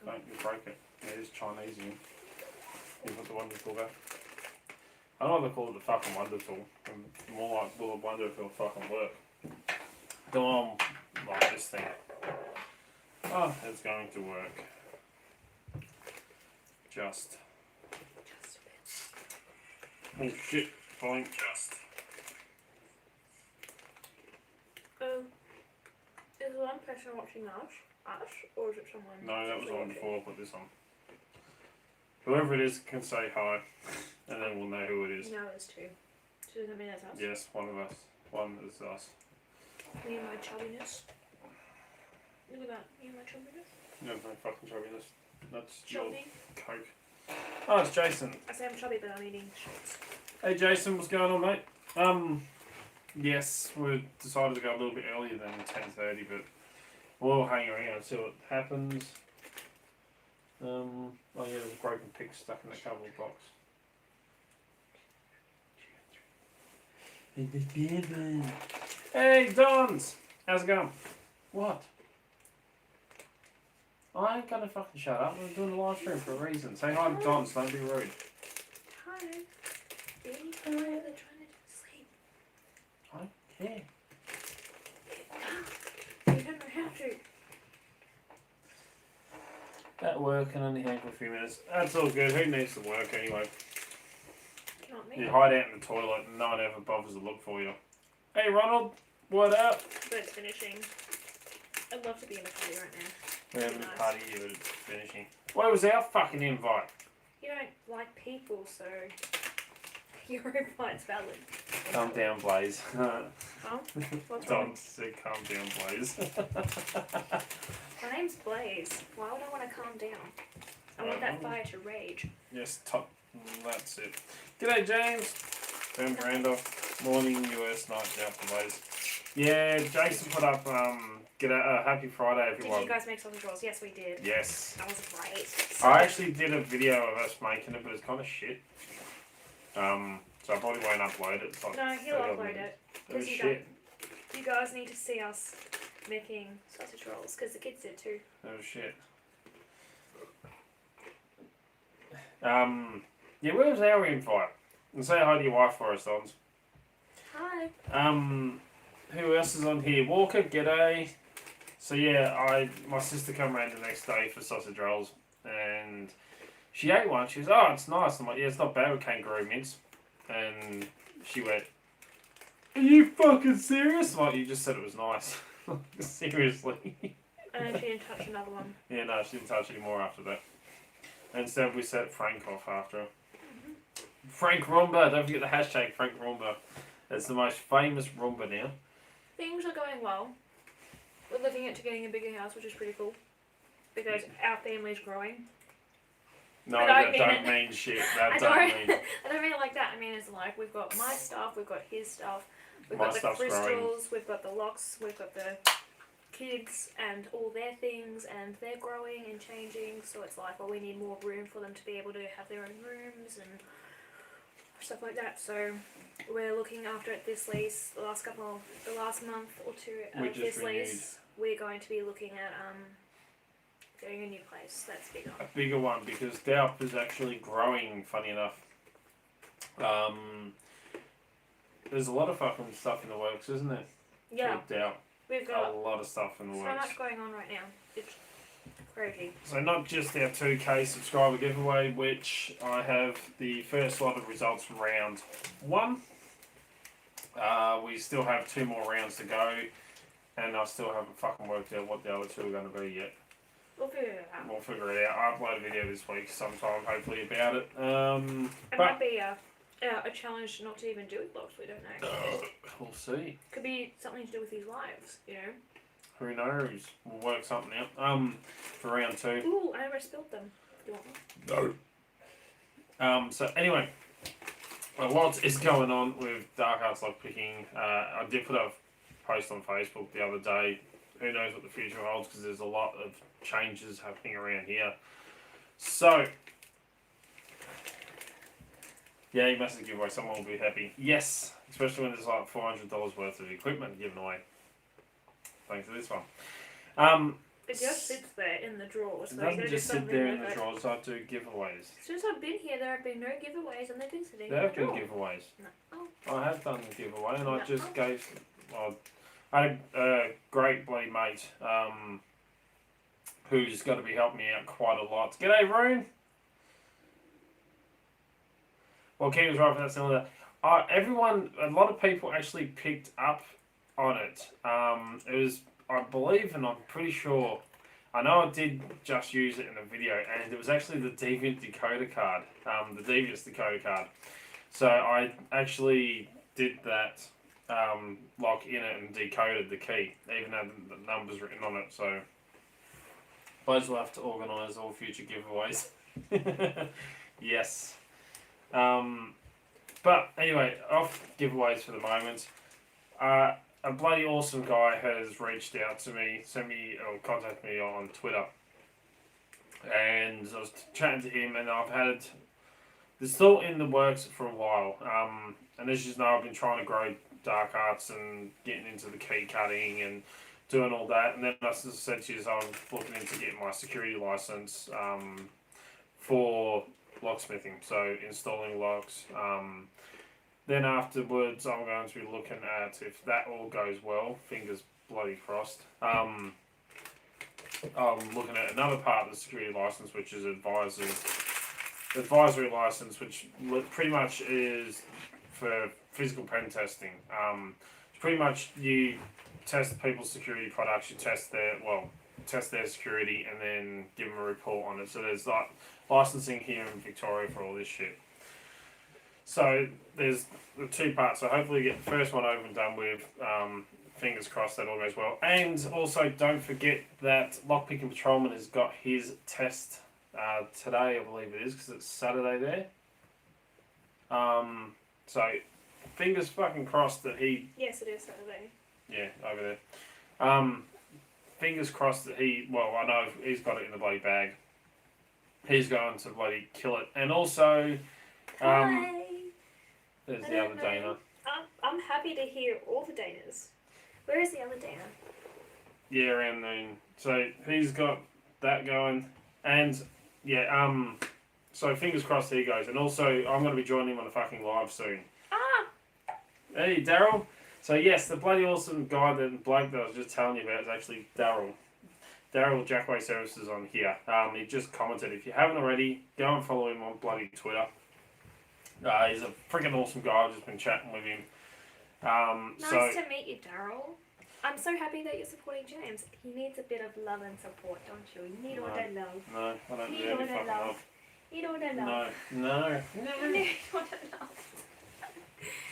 Don't you break it. It is Chinese in. You put the wonder tool back. I don't know why they call it the fucking wonder tool. More like, will the wonder if it'll fucking work. Go on, like this thing. Oh, it's going to work. Just a bit. Oh shit, falling just. Is one person watching us, or is it someone? No, that was on before I put this on. Whoever it is can say hi, and then we'll know who it is. No, it's two. So does that mean that's us? Yes, one of us. One is us. Me and my chubbiness. Look at that. Me and my chubbiness. No, no fucking chubbiness. That's Chubby. your Coke. Oh, it's Jason. I say I'm chubby, but I'm eating shorts. Hey Jason, what's going on, mate? Yes, we decided to go a little bit earlier than 10:30, but we'll hang around and see what happens. Oh yeah, there's a broken pig stuck in the cardboard box. Hey Dons! How's it going? What? I ain't gonna fucking shut up. I'm doing a live stream for a reason. Say hi to Dons, don't be rude. Hi. Be quiet, they're trying to sleep. I don't care. You don't know how to. That work can only hang for a few minutes. That's all good. Who needs to work anyway? Not me. You hide out in the toilet and no one ever bothers to look for you. Hey Ronald, what up? But it's finishing. I'd love to be in a party right now. We're having Nice. a party here, but it's finishing. Where was our fucking invite? You don't like people, so your invite's valid. Calm down, Blaze. Oh? What's wrong? Don said calm down, Blaze. My name's Blaze. Why would I want to calm down? I want that fire to rage. Yes, top. That's it. G'day, James. Ben Miranda. Morning, US, night out for Blaze. Yeah, Jason put up, happy Friday, everyone. Did you guys make sausage rolls? Yes, we did. Yes. That was great. So I actually did a video of us making it, but it's kind of shit. So I probably won't upload it. Like No, he'll upload it. It was Because shit. you guys need to see us making sausage rolls, because the kids did too. It was shit. Yeah, where was our invite? And say hi to your wife for us, Dons. Hi. Who else is on here? Walker, g'day. So yeah, my sister came around the next day for sausage rolls, and she ate one. She was, oh, it's nice. I'm like, yeah, it's not bad with kangaroo mince. And she went, are you fucking serious? I'm like, you just said it was nice. Seriously. And then she didn't touch another one. Yeah, no, she didn't touch any more after that. And instead we set Frank off after her. Frank Roomba, don't forget the hashtag Frank Roomba. It's the most famous Roomba now. Things are going well. We're looking into getting a bigger house, which is pretty cool. Because our family's growing. No, I that don't don't mean mean shit. That I don't don't, mean. I don't mean it like that. I mean it's like we've got my stuff, we've got his stuff, we've My got the stuff's crystals, growing. we've got the locks, we've got the kids and all their things, and they're growing and changing. So it's like, well, we need more room for them to be able to have their own rooms and stuff like that. So we're looking after it this lease. The last month or two We of just this renewed. lease, we're going to be looking at getting a new place. That's bigger. A bigger one because Daup is actually growing, funny enough. There's a lot of fucking stuff in the works, isn't there? Yeah, With Daup. we've A got lot of stuff in the so works. much going on right now. It's crazy. So not just our 2K subscriber giveaway, which I have the first lot of results from round 1. We still have 2 more rounds to go, and I still haven't fucking worked out what the other 2 are going to be yet. We'll figure it out. We'll figure it out. I'll upload a video this week sometime, hopefully, about it. It might be a challenge not to even do it vlogs. We don't know. We'll see. Could be something to do with these lives, you know. Who knows? We'll work something out. For round 2. Ooh, I almost spilled them. Do you want one? No. So anyway, what is going on with Dark Arts Lockpicking? I did put a post on Facebook the other day. Who knows what the future holds, because there's a lot of changes happening around here. So, yeah, you must give away. Someone will be happy. Yes, especially when there's like $400 worth of equipment given away. Thanks to this one. It just sits there in the drawers. It So you doesn't gotta just do sit something there in with the it. drawers. I do giveaways. Since I've been here, there have been no giveaways, and they've been sitting There in have the been drawer. giveaways. No. I have done a giveaway, and I No. just gave. I had a great bloody mate who's got to be helping me out quite a lot. G'day, Rune. Well, Keith was right for that cylinder. A lot of people actually picked up on it. It was, I believe, and I'm pretty sure. I know I did just use it in a video, and it was actually the Deviant decoder card, the Devious decoder card. So I actually did that lock in it and decoded the key, even had the numbers written on it. So Buzz will have to organise all future giveaways. Yes. But anyway, off giveaways for the moment. A bloody awesome guy has reached out to me, contacted me on Twitter, and I was chatting to him, and I've had it's still in the works for a while. And as you know, I've been trying to grow dark arts and getting into the key cutting and doing all that. And then I said to you, I'm looking into getting my security license for locksmithing, so installing locks. Then afterwards, I'm going to be looking at, if that all goes well, fingers bloody crossed, I'm looking at another part of the security license, which is advisory license, which pretty much is for physical pen testing. Pretty much you test people's security products, you test their security, and then give them a report on it. So there's like licensing here in Victoria for all this shit. So there's the two parts. So hopefully get the first one over and done with. Fingers crossed that all goes well. And also don't forget that Lockpicking Patrolman has got his test today, I believe it is, because it's Saturday there. So fingers fucking crossed that he. Yes, it is Saturday. Yeah, over there. Fingers crossed that I know he's got it in the bloody bag. He's going to bloody kill it. And also, Hi. There's the other Dana. I'm happy to hear all the Danas. Where is the other Dana? Yeah, around noon. So he's got that going. And, yeah, so fingers crossed he goes. And also, I'm going to be joining him on a fucking live soon. Ah! Hey, Daryl. So, yes, the bloody awesome guy, the bloke that I was just telling you about is actually Daryl. Daryl Jackway Services on here. He just commented. If you haven't already, go and follow him on bloody Twitter. He's a freaking awesome guy. I've just been chatting with him. Nice to meet you, Daryl. I'm so happy that you're supporting James. He needs a bit of love and support, don't you? You need all that love. No, I don't need all any that fucking love. love. You need all that love. No. You need all that love.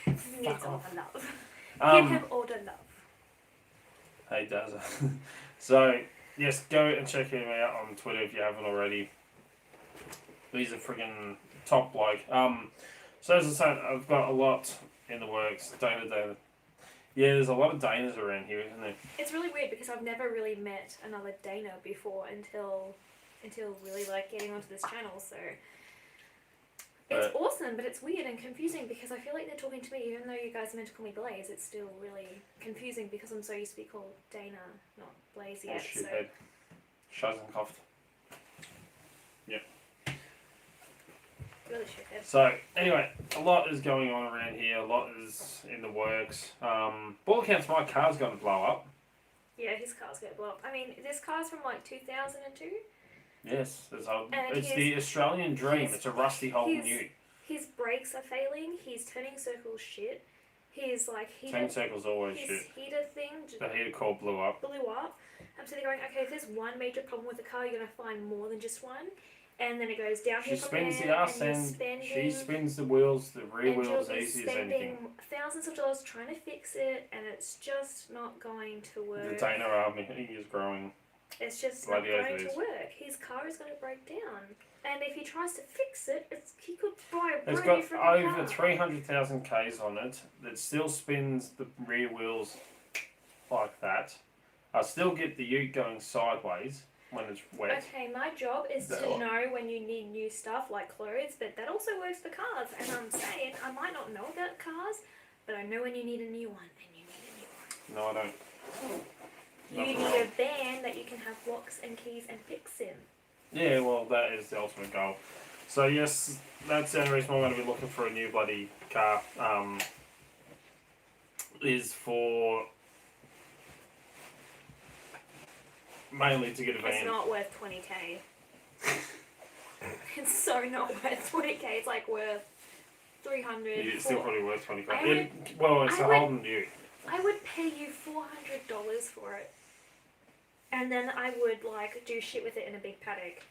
He needs all the love. Give him all the love. Hey, Dazza. So, yes, go and check him out on Twitter if you haven't already. He's a friggin' top bloke. So as I said, I've got a lot in the works. Dana. Yeah, there's a lot of Danas around here, isn't there? It's really weird because I've never really met another Dana before until really like getting onto this channel. So it's awesome, but it's weird and confusing because I feel like they're talking to me, even though you guys are meant to call me Blaze. It's still really confusing because I'm so used to be called Dana, not Blaze yet. Oh, shithead. Scheißenkopf. Yep. Really shithead. So, anyway, a lot is going on around here. A lot is in the works. Ball accounts, my car's going to blow up. Yeah, his car's going to blow up. I mean, this car's from like 2002. Yes, it's the Australian dream. It's a rusty Holden Ute. His brakes are failing. He's turning circles shit. His like heater. Turning circles always his shit. heater thing. The heater core blew up. I'm sitting going, okay, if there's one major problem with the car, you're gonna find more than just one. And then it goes downhill She from spins there, the ass and and she spins the wheels, the rear wheels, easy as anything. Thousands of dollars trying to fix it, and it's just not going to work. The Dana army is growing. It's just not going to work. His car is going to break down. And if he tries to fix it, he could buy a brand new freaking car. It's got over 300,000 Ks on it. That still spins the rear wheels like that. I still get the ute going sideways when it's wet. Okay, my job is to know when you need new stuff like clothes, but that also works for cars. And I'm saying, I might not know about cars, but I know when you need a new one, and you need a new one. No, I don't. You need a van that you can have locks and keys and picks in. Yeah, well, that is the ultimate goal. So yes, that's the only reason I'm going to be looking for a new bloody car. Is for mainly to get a van. It's not worth 20k. It's so not worth 20k. It's like worth 300. Yeah, it's still probably worth 20k. I It's a Holden Ute. I would pay you $400 for it, and then I would like do shit with it in a big paddock,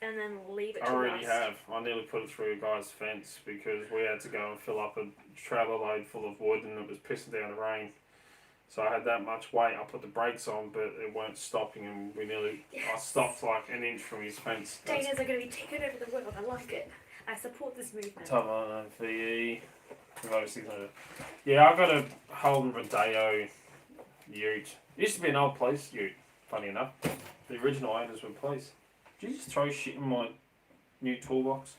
and then leave it to I already rust. have. I nearly put it through a guy's fence because we had to go and fill up a trailer load full of wood and it was pissing down the rain. So I had that much weight. I put the brakes on, but it weren't stopping, and we nearly. Yes. I stopped like an inch from his fence. Dangers are going to be taking over the world. I like it. I support this movement. Tavern VE. Yeah, I got a Holden Rodeo Ute. It used to be an old police Ute. Funny enough, the original owners were police. Did you just throw shit in my new toolbox?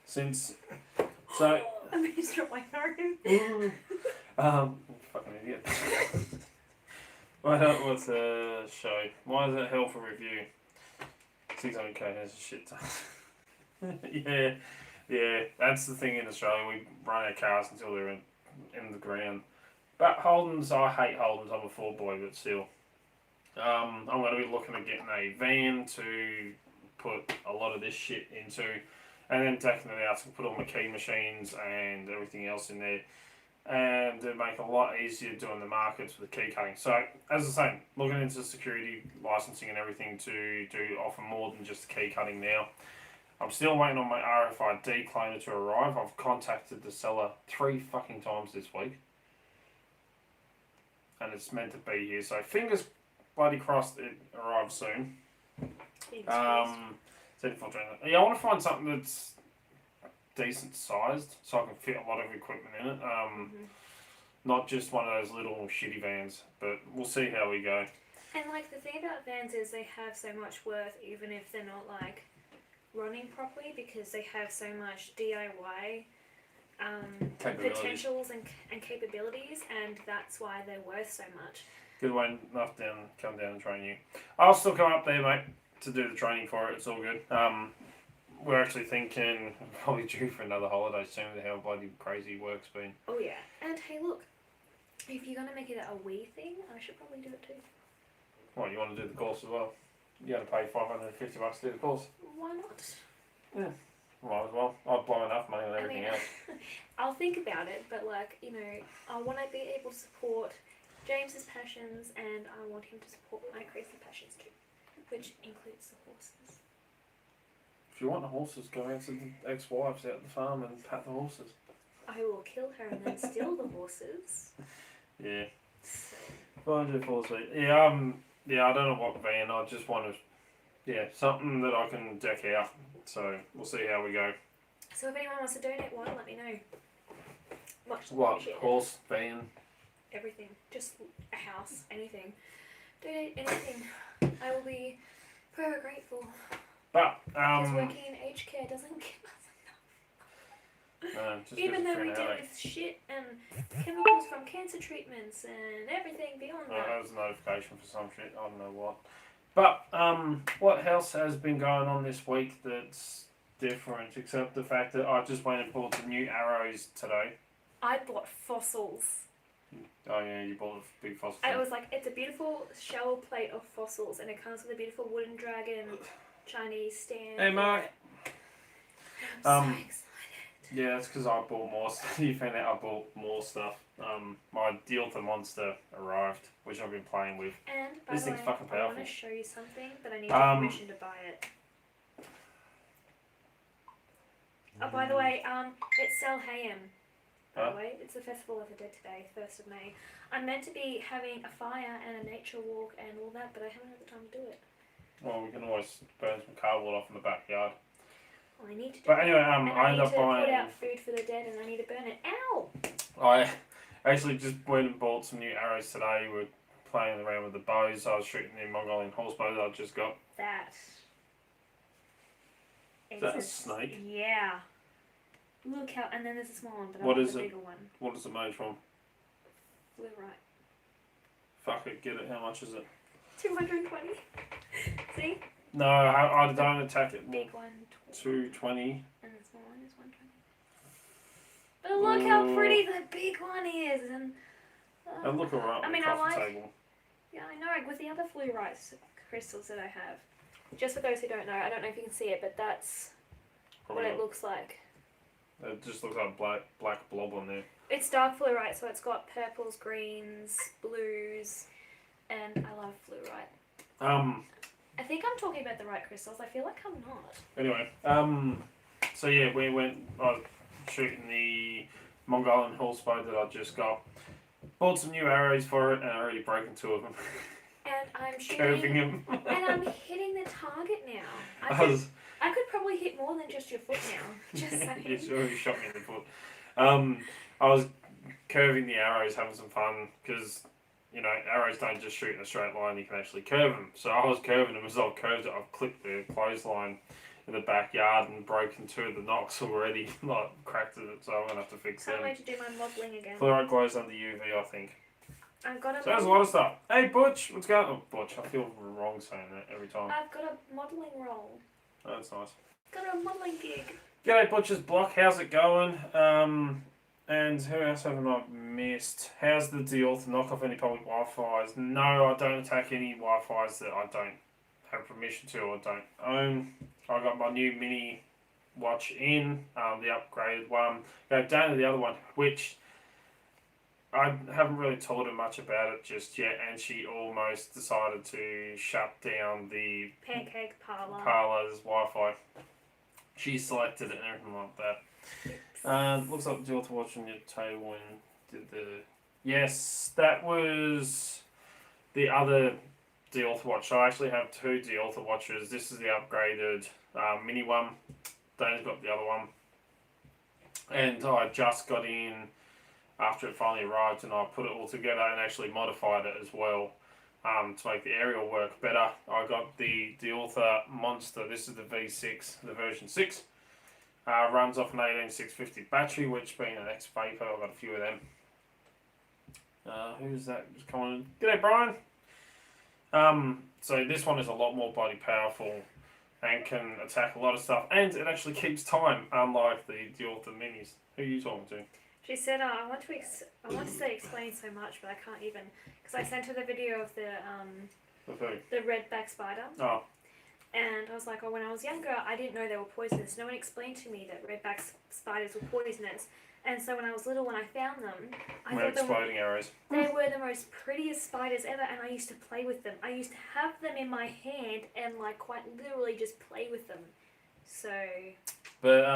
Since so. I'm going to drop my home. Fucking idiot. What's the show? Why is it hell for review? 600k has a shit ton. yeah, that's the thing in Australia. We run our cars until they're in the ground. But Holdens, I hate Holdens. I'm a Ford boy, but still. I'm going to be looking at getting a van to put a lot of this shit into, and then taking it out to put all my key machines and everything else in there. And to make it a lot easier doing the markets with the key cutting. So, as I say, looking into security licensing and everything to offer more than just the key cutting now. I'm still waiting on my RFID cloner to arrive. I've contacted the seller 3 fucking times this week. And it's meant to be here. So, fingers bloody crossed it arrives soon. Yeah, I want to find something that's decent sized so I can fit a lot of equipment in it. Not just one of those little shitty vans, but we'll see how we go. And like the thing about vans is they have so much worth even if they're not like running properly, because they have so much DIY potentials and capabilities, and that's why they're worth so much. Good way enough come down and train you. I'll still come up there, mate, to do the training for it. It's all good. We're actually thinking probably due for another holiday soon with how bloody crazy work's been. Oh yeah, and hey look, if you're gonna make it a wee thing, I should probably do it too. What, you want to do the course as well? You got to pay $550 to do the course. Why not? Yeah, might as well. I'd blow enough money on everything else. I'll think about it, but like, you know, I want to be able to support James's passions, and I want him to support my crazy passions too, which includes the horses. If you want the horses, go out to the ex-wives out at the farm and pat the horses. I will kill her and then steal the horses. Yeah. 504 sweet. Yeah, I don't know what van. I just want to, something that I can deck out. So we'll see how we go. So if anyone wants to donate one, let me know. Much What, appreciated. horse, van? Everything. Just a house, anything. Donate anything. I will be forever grateful. But, because working in aged care doesn't give us enough. Even though we deal with shit and chemicals from cancer treatments and everything beyond that. That was a notification for some shit, I don't know what. But, what else has been going on this week that's different, except the fact that I just went and bought some new arrows today? I bought fossils. Oh yeah, you bought a big fossil. I was like, it's a beautiful shell plate of fossils, and it comes with a beautiful wooden dragon Chinese stand. Hey Mark. I'm so excited. Yeah, that's because I bought more stuff. You found out I bought more stuff. My Deal the Monster arrived, which I've been playing with. And by this the thing's way, fucking powerful. I want to show you something, but I need your permission to buy it. Oh, by the way, it's Samhain. By the way, it's the Festival of the Dead today, 1st of May. I'm meant to be having a fire and a nature walk and all that, but I haven't had the time to do it. Well, we can always burn some cardboard off in the backyard. Well, I need to do But anyway, and I ended up buying. I need to put out food for the dead, and I need to burn it. Ow! I actually just went and bought some new arrows today. We're playing around with the bows. I was shooting the Mongolian horse bows I just got. That. Is that a snake? Yeah. Look how, and then there's a small one, but I What want is the it? bigger one. What is it made from? Blue right. Fuck it, get it. How much is it? 220. See? No, I don't attack it. Big one. 220. And the small one is 120. But look how pretty the big one is. And look around I the mean, coffee table. Yeah, I know. With the other fluorite crystals that I have, just for those who don't know, I don't know if you can see it, but that's Probably what not. it looks like. It just looks like a black blob on there. It's dark fluorite, so it's got purples, greens, blues, and I love fluorite. I think I'm talking about the right crystals. I feel like I'm not. Anyway, so yeah, we went shooting the Mongolian horsebow that I just got. Bought some new arrows for it, and I already broken 2 of them. And I'm Curving shooting, them. and I'm hitting the target now. I could probably hit more than just your foot now. Just saying. You already shot me in the foot. I was curving the arrows, having some fun, because, you know, arrows don't just shoot in a straight line, you can actually curve them. So I was curving them. As I've curved it, I've clipped the clothesline in the backyard and broken 2 of the knocks already. Like, cracked it, so I'm going to have to fix them. Can't wait to do my modelling again. Fluorite glows under UV, I think. I've got So there's a lot of stuff. Hey, Butch, what's going on? Oh, Butch, I feel wrong saying that every time. I've got a modelling role. Oh, that's nice. Got a modelling gig. G'day, Butcher's Block. How's it going? And who else haven't I missed? How's the deal to knock off any public Wi-Fi's? No, I don't attack any Wi-Fi's that I don't have permission to or don't own. I got my new mini watch in, the upgraded one. Go down to the other one, which I haven't really told her much about it just yet, and she almost decided to shut down the Pancake parlour. parlour's Wi-Fi. She selected it and everything like that. Looks like the deal to watch on your table and did the... Yes, that was the other deal to watch. So I actually have 2 deal to watches. This is the upgraded mini one. Dana's got the other one. And I just got in after it finally arrived, and I put it all together and actually modified it as well to make the aerial work better. I got the Author Monster. This is the V6, the version 6. Runs off an 18650 battery, which being an ex-Vapor, I've got a few of them. Who's that just coming in? G'day, Brian. So this one is a lot more body powerful and can attack a lot of stuff, and it actually keeps time, unlike the Author Minis. Who are you talking to? She said, I want to say explain so much, but I can't even, because I sent her the video of the redback spider. Oh. And I was like, when I was younger, I didn't know they were poisonous. No one explained to me that redback spiders were poisonous. And so when I was little, when I found them, I thought exploding arrows. They were the most prettiest spiders ever, and I used to play with them. I used to have them in my hand and like quite literally just play with them. So. But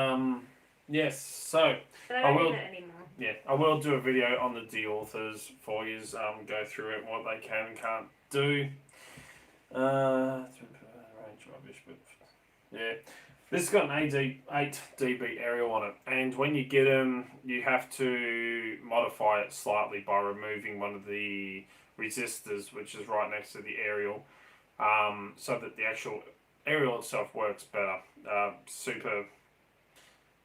yes. So. But I don't do that anymore. Yeah, I will do a video on the D authors for you. Go through it, what they can and can't do. Range rubbish, but yeah. This has got an 8 dB aerial on it, and when you get them, you have to modify it slightly by removing one of the resistors, which is right next to the aerial, so that the actual aerial itself works better. Super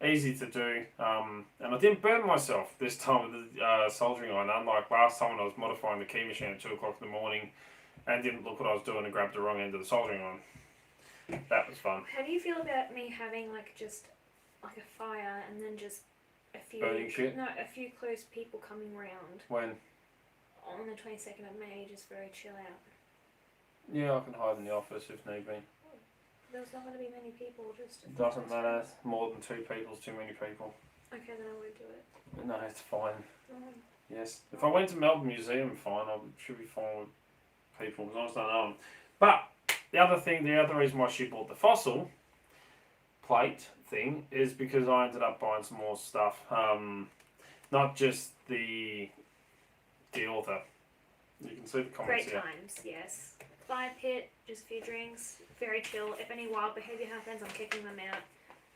easy to do, and I didn't burn myself this time with the soldering iron, unlike last time when I was modifying the key machine at 2 o'clock in the morning and didn't look what I was doing and grabbed the wrong end of the soldering iron. That was fun. How do you feel about me having just a fire and then just a few burning shit? No, a few close people coming round When? on the 22nd of May, just very chill out. Yeah, I can hide in the office if need be. There's not going to be many people, just... Doesn't matter. More than 2 people is too many people. Okay, then I won't do it. No, it's fine. Oh. Yes. If I went to Melbourne Museum, fine. I should be fine with people as long as I know them. But the other reason why she bought the fossil plate thing is because I ended up buying some more stuff. Not just the author. You can see the comments Great here. times, yes. Fire pit, just a few drinks, very chill. If any wild behaviour happens, I'm kicking them out.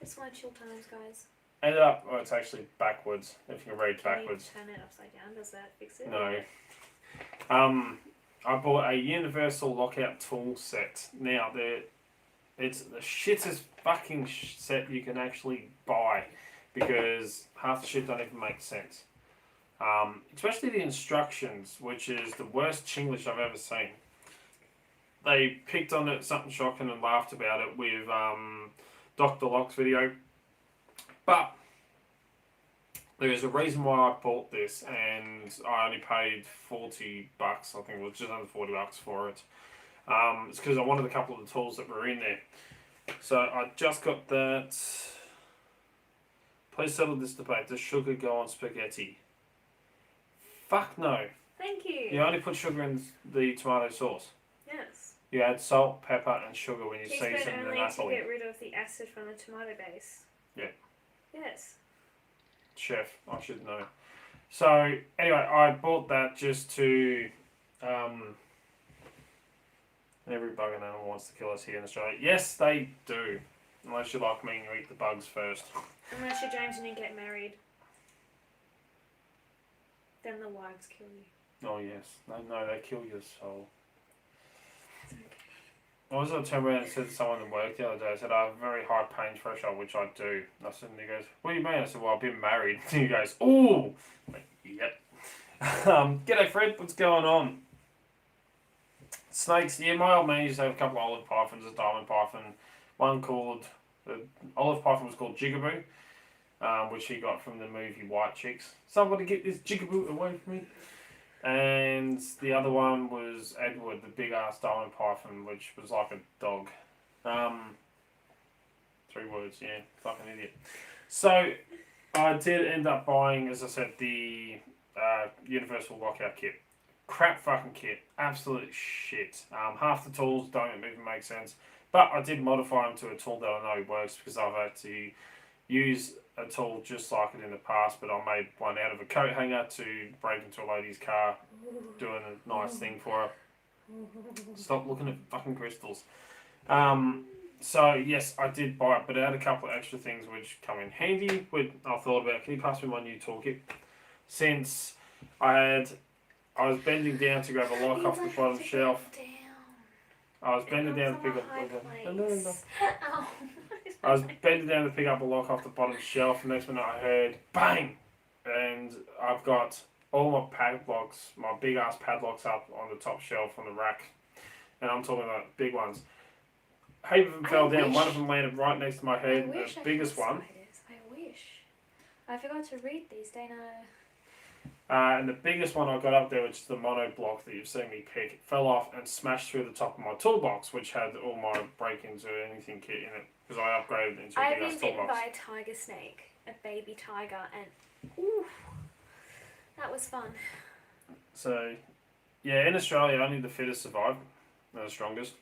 Just want chill times, guys. Ended up, it's actually backwards, if you can read backwards. Can you turn it upside down? Does that fix it? No. I bought a universal lockout tool set. Now, it's the shittest fucking set you can actually buy because half the shit don't even make sense. Especially the instructions, which is the worst Chinglish I've ever seen. They picked on it, something shocking, and laughed about it with Dr. Locke's video. But there is a reason why I bought this, and I only paid $40. I think it was just under $40 for it. It's because I wanted a couple of the tools that were in there. So I just got that. Please settle this debate. Does sugar go on spaghetti? Fuck no. Thank you. You only put sugar in the tomato sauce. Yes. You add salt, pepper, and sugar when you season Teaspoon the only Napoli. to get rid of the acid from the tomato base. Yeah. Yes. Chef, I should know. So anyway, I bought that just to. Every bug and animal wants to kill us here in Australia. Yes, they do. Unless you're like me and you eat the bugs first. Unless you're James and you get married. Then the wives kill you. Oh yes, no, they kill your soul. I was on turned around and said to someone at work the other day, I said, I have a very high pain threshold, which I do. And I said, and he goes, what do you mean? I said, well, I've been married. And he goes, ooh. I'm like, yep. G'day Fred, what's going on? Snakes, yeah, my old man used to have a couple of olive pythons, a diamond python. One called, the olive python was called Jigaboo, which he got from the movie White Chicks. Somebody get this Jigaboo away from me. And the other one was Edward, the big ass diamond python, which was like a dog. 3 words, yeah, fucking idiot. So I did end up buying, as I said, the Universal Lockout kit. Crap fucking kit, absolute shit. Half the tools don't even make sense. But I did modify them to a tool that I know works because I've had to use a tool just like it in the past, but I made one out of a coat hanger to break into a lady's car, doing a nice thing for her. Stop looking at fucking crystals. So yes, I did buy it, but I had a couple of extra things which come in handy. I thought about, can you pass me my new toolkit? Since I was bending down to grab a lock off the bottom shelf. I was bending down to pick up. I was bending down to pick up a lock off the bottom shelf. And next minute I heard bang, and I've got all my padlocks, my big ass padlocks up on the top shelf on the rack, and I'm talking about big ones. Heap of them fell down. One of them landed right next to my head. The biggest one. I wish. I forgot to read these, Dana. And the biggest one I got up there, which is the mono block that you've seen me pick, fell off and smashed through the top of my toolbox, which had all my break-ins or anything kit in it, because I upgraded it into a big ass toolbox. I've been bitten by a tiger snake, a baby tiger, and ooh, that was fun. So, yeah, in Australia, only the fittest survive, they're the strongest.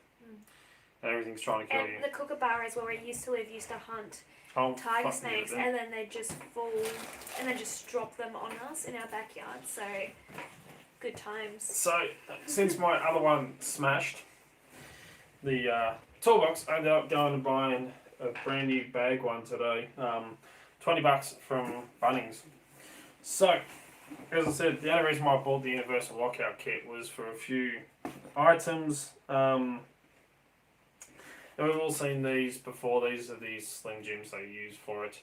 Everything's trying to kill you. And the kookaburras where we used to live used to hunt Oh, tiger snakes, and then they just fall and then just drop them on us in our backyard. So good times. So since my other one smashed, the toolbox, I ended up going and buying a brand new bag one today. $20 from Bunnings. So as I said, the only reason why I bought the Universal Lockout kit was for a few items. And we've all seen these before. These are these Slim Jims they use for it.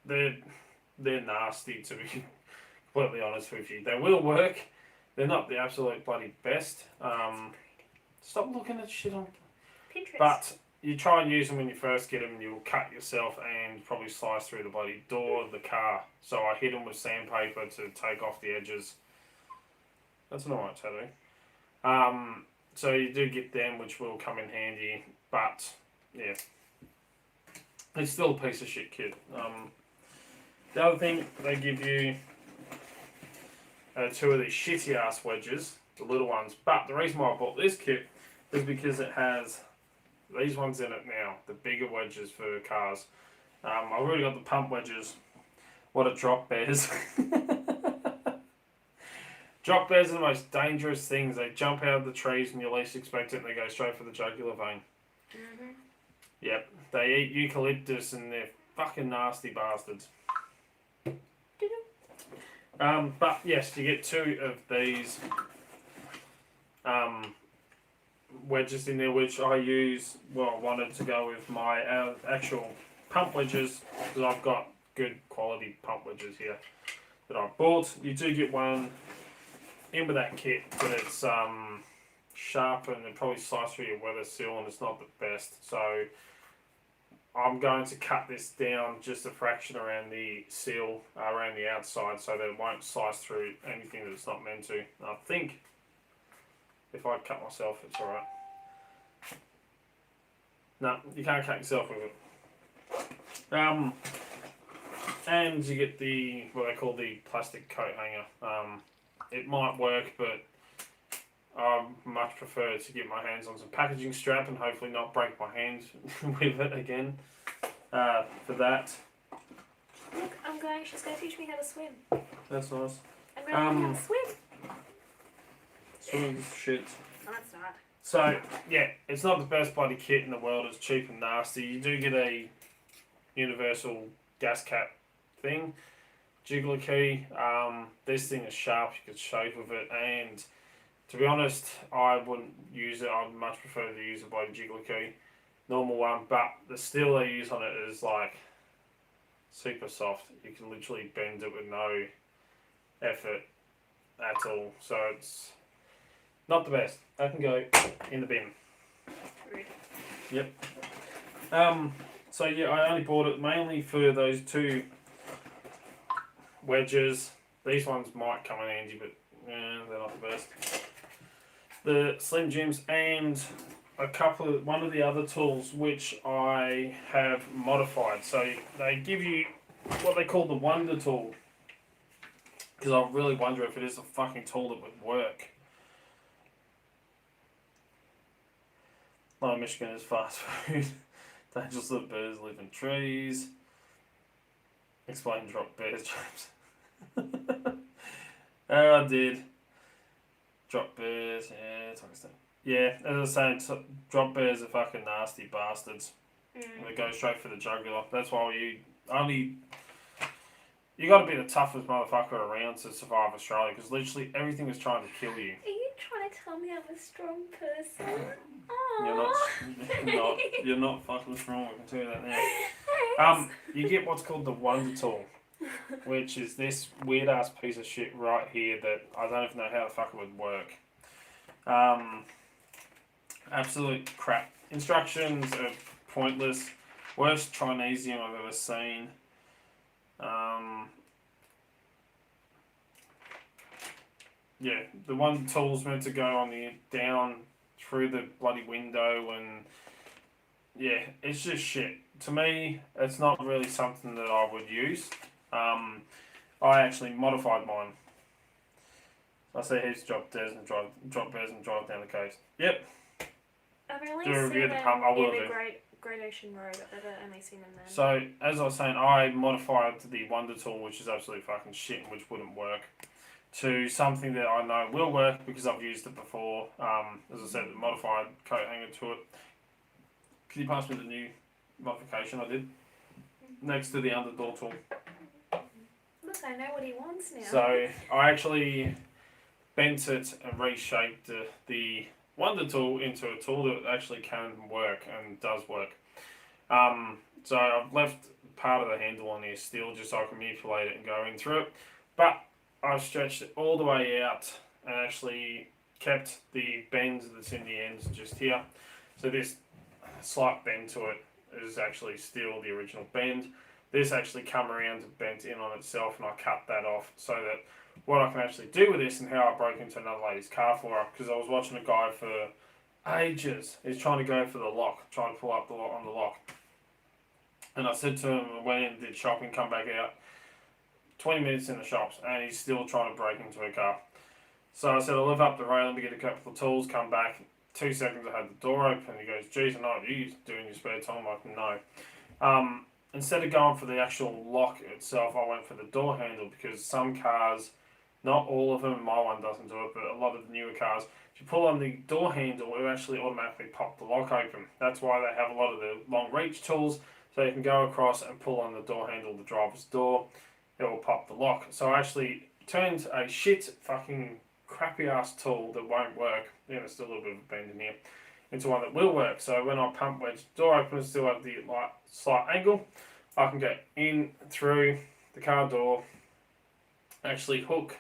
They're nasty, to be completely honest with you. They will work. They're not the absolute bloody best. Stop looking at shit on Pinterest. But you try and use them when you first get them, and you'll cut yourself and probably slice through the bloody door of the car. So I hit them with sandpaper to take off the edges. That's an alright tattoo. So you do get them, which will come in handy, but yeah, it's still a piece of shit kit. The other thing, they give you 2 of these shitty ass wedges, the little ones, but the reason why I bought this kit is because it has these ones in it now, the bigger wedges for cars. I've already got the pump wedges. What a drop bears. Drop bears are the most dangerous things. They jump out of the trees when you least expect it, and they go straight for the jugular vein. Mm-hmm. Yep, they eat eucalyptus and they're fucking nasty bastards. But yes, you get 2 of these wedges in there, which I use. Well, I wanted to go with my actual pump wedges because I've got good quality pump wedges here. that I bought. You do get one in with that kit, but it's sharp and it probably slices through your weather seal, and it's not the best. So I'm going to cut this down just a fraction around the seal, around the outside, so that it won't slice through anything that it's not meant to. And I think if I cut myself, it's alright. No, you can't cut yourself with it. And you get the, what they call the plastic coat hanger. It might work, but I much prefer to get my hands on some packaging strap and hopefully not break my hands with it again. For that. Look, she's going to teach me how to swim. That's nice. I'm going to learn how to swim. Swimming's shit. No, it's not. So, yeah, it's not the best bloody kit in the world. It's cheap and nasty. You do get a universal gas cap thing. Jiggler key. This thing is sharp. You could shave with it. And to be honest, I wouldn't use it. I'd much prefer to use a bloody jiggler key. Normal one. But the steel they use on it is like super soft. You can literally bend it with no effort at all. So it's not the best. That can go in the bin. Rude. Yep. So yeah, I only bought it mainly for those two wedges. These ones might come in handy, but they're not the best. The Slim Jims and one of the other tools which I have modified. So they give you what they call the Wonder Tool, because I really wonder if it is a fucking tool that would work. No, Michigan is fast food. Dangerous little birds live in trees. Explain drop bears, James. I did. Drop bears, yeah, to an extent. Yeah, as I was saying, drop bears are fucking nasty bastards. They go straight for the jugular. That's why you got to be the toughest motherfucker around to survive Australia, because literally everything is trying to kill you. Are you trying to tell me I'm a strong person? You're not fucking strong, I can tell you that now. You get what's called the Wonder Tool, which is this weird ass piece of shit right here that I don't even know how the fuck it would work. Absolute crap. Instructions are pointless. Worst Chinesium I've ever seen. Yeah, the one tool's meant to go on the down through the bloody window, and yeah, it's just shit. To me, it's not really something that I would use. I actually modified mine. I see heaps of drop bears and drive down the coast. Yep. I've only Do a seen review of the them pump. I will in do. the Great Ocean Road. I've only seen them then. So, as I was saying, I modified the Wonder Tool, which is absolutely fucking shit and which wouldn't work, to something that I know will work because I've used it before. As I said, the modified coat hanger to it. Can you pass me the new modification I did? Next to the underdoor tool. Look, I know what he wants now. So, I actually bent it and reshaped the Wonder Tool into a tool that actually can work and does work. So I've left part of the handle on here still just so I can manipulate it and go in through it. But I've stretched it all the way out and actually kept the bend that's in the ends just here. So this slight bend to it is actually still the original bend. This actually come around and bent in on itself, and I cut that off so that what I can actually do with this, and how I broke into another lady's car for her, because I was watching a guy for ages. He's trying to go for the lock, trying to pull up the lock on the lock. And I said to him, I went in, did shopping, come back out, 20 minutes in the shops, and he's still trying to break into a car. So I said, I'll live up the rail, let me get a couple of tools, come back. 2 seconds I had the door open, he goes, geez, I know what you do in your spare time. I'm like, no. Instead of going for the actual lock itself, I went for the door handle, because some cars, not all of them, my one doesn't do it, but a lot of the newer cars, if you pull on the door handle, it will actually automatically pop the lock open. That's why they have a lot of the long reach tools, so you can go across and pull on the door handle of the driver's door, it will pop the lock. So I actually turned a shit fucking crappy ass tool that won't work, there's still a little bit of a bend in here, into one that will work. So when I pump wedge the door open, still at the slight angle, I can go in through the car door actually hook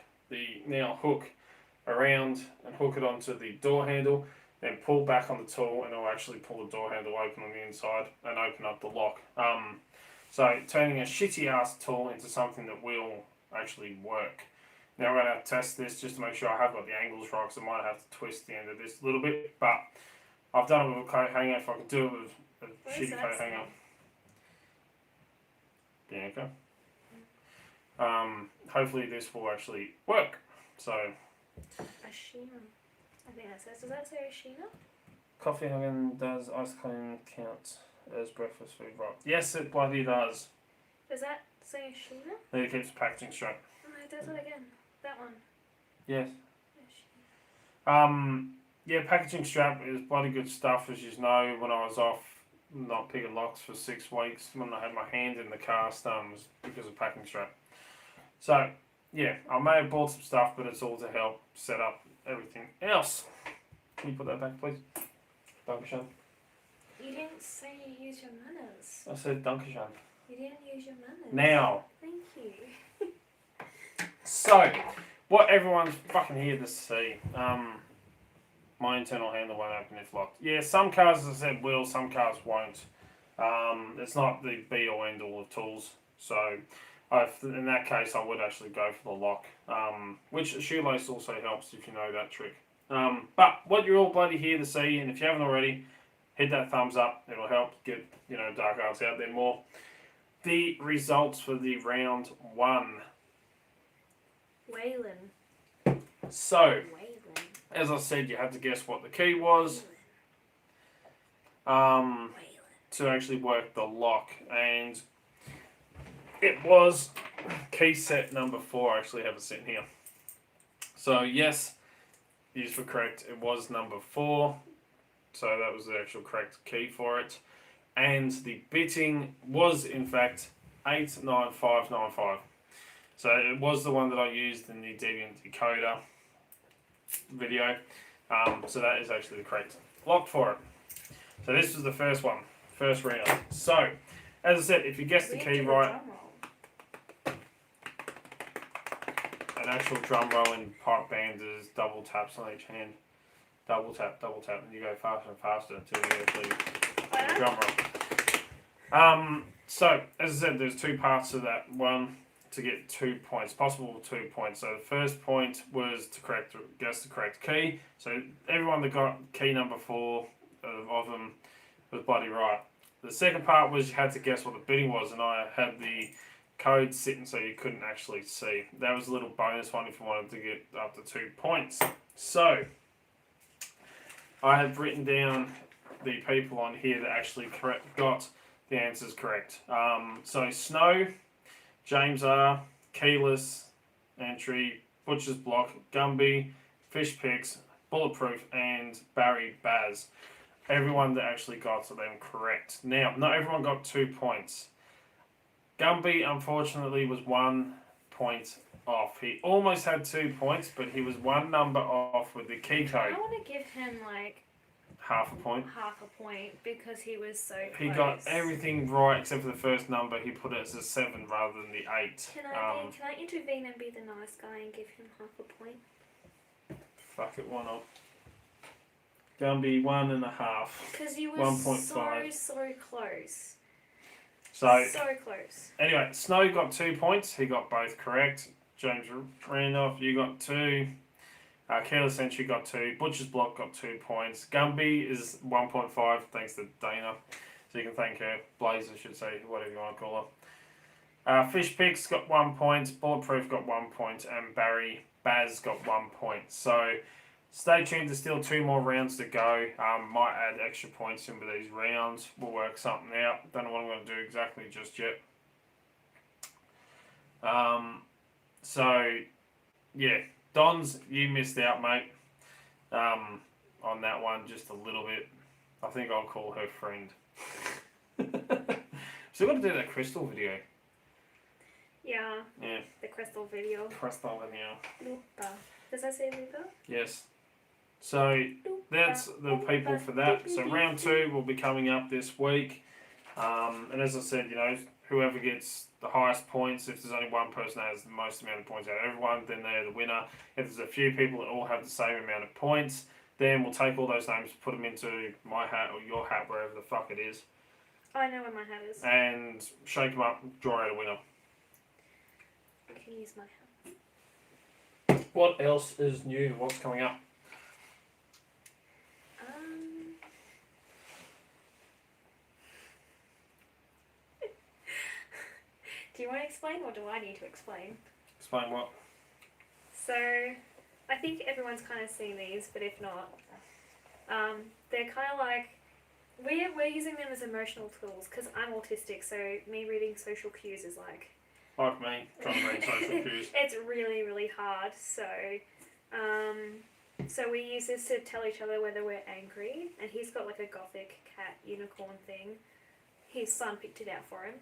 around and hook it onto the door handle, then pull back on the tool, and it'll actually pull the door handle open on the inside and open up the lock. So turning a shitty ass tool into something that will actually work. Now we're going to test this just to make sure I have got the angles right, because I might have to twist the end of this a little bit, but I've done it with a coat hanger. If I can do it with a shitty coat hanger. Bianca. Hopefully this will actually work. So. Ashina. I think that says. Does that say Ashina? Coffee Hagen does ice cream count as breakfast food, right? Yes, it bloody does. Does that say Ashina? Then it keeps packaging straight. Oh, it does it again. That one. Yes. Ashina. Yeah, packaging strap is bloody good stuff, as you know. When I was off not picking locks for 6 weeks, when I had my hand in the cast, was because of packing strap. So, yeah, I may have bought some stuff, but it's all to help set up everything else. Can you put that back, please? Dankeschön. You didn't say you use your manners. I said Dankeschön. You didn't use your manners. Now. Thank you. So, what everyone's fucking here to see. My internal handle won't open if locked. Yeah, some cars, as I said, will, some cars won't. It's not the be or end all of tools. So, in that case, I would actually go for the lock. Which a shoelace also helps if you know that trick. But what you're all bloody here to see, and if you haven't already, hit that thumbs up. It'll help get, Dark Arts out there more. The results for the round 1. Waylon. So, Waylon. as I said, you had to guess what the key was. To actually work the lock, and it was key set number 4. I actually have it sitting here. So yes, you were correct. It was number 4. So that was the actual correct key for it, and the bitting was in fact 89595. So it was the one that I used in the Deviant Decoder video. So that is actually the correct lock for it. So this was the first one, first round. So, as I said, if you guess the key right, an actual drum roll in pipe bands is double taps on each hand. Double tap, and you go faster and faster until you actually do the drum roll. So, as I said, there's 2 parts to that. One, to get 2 points, possible 2 points. So the first point was to guess the correct key. So everyone that got key number 4 of them was bloody right. The second part was you had to guess what the bidding was, and I had the code sitting so you couldn't actually see. That was a little bonus one if you wanted to get up to 2 points. So I have written down the people on here that actually got the answers correct. So Snow, James R, Keyless Entry, Butcher's Block, Gumby, Fish Picks, Bulletproof, and Barry Baz. Everyone that actually got them correct. Now, not everyone got 2 points. Gumby, unfortunately, was 1 point off. He almost had 2 points, but he was 1 number off with the key code. I want to give him half a point. Half a point because he was so close. He got everything right except for the first number. He put it as a 7 rather than the 8. Can I intervene and be the nice guy and give him half a point? Fuck it, why not? Gumby 1.5. Because you were 1.5. so close. So close. Anyway, Snow got 2 points. He got both correct. James Randolph, you got 2. Careless Entry got 2. Butcher's Block got 2 points. Gumby is 1.5, thanks to Dana. So you can thank her. Blaze, I should say, whatever you want to call her. Fish Picks got 1 point. Bulletproof got 1 point. And Barry Baz got 1 point. So stay tuned. There's still 2 more rounds to go. Might add extra points in with these rounds. We'll work something out. Don't know what I'm going to do exactly just yet. So, yeah. Dons, you missed out, mate, on that one just a little bit. I think I'll call her friend. Still got to do that crystal video. Yeah. Yeah. The crystal video. Crystal video. Lupa. Does that say Lupa? Yes. So that's the people for that. So round 2 will be coming up this week. And as I said, whoever gets the highest points, if there's only one person that has the most amount of points out of everyone, then they're the winner. If there's a few people that all have the same amount of points, then we'll take all those names, put them into my hat or your hat, wherever the fuck it is. I know where my hat is. And shake them up, draw out a winner. I can use my hat. What else is new? What's coming up? Do you want to explain, or do I need to explain? Explain what? So, I think everyone's kind of seen these, but if not, they're kind of like, we're using them as emotional tools, because I'm autistic, so me reading social cues is like... Like me, trying to read social cues. It's really, really hard, so... So we use this to tell each other whether we're angry, and he's got like a gothic cat unicorn thing. His son picked it out for him.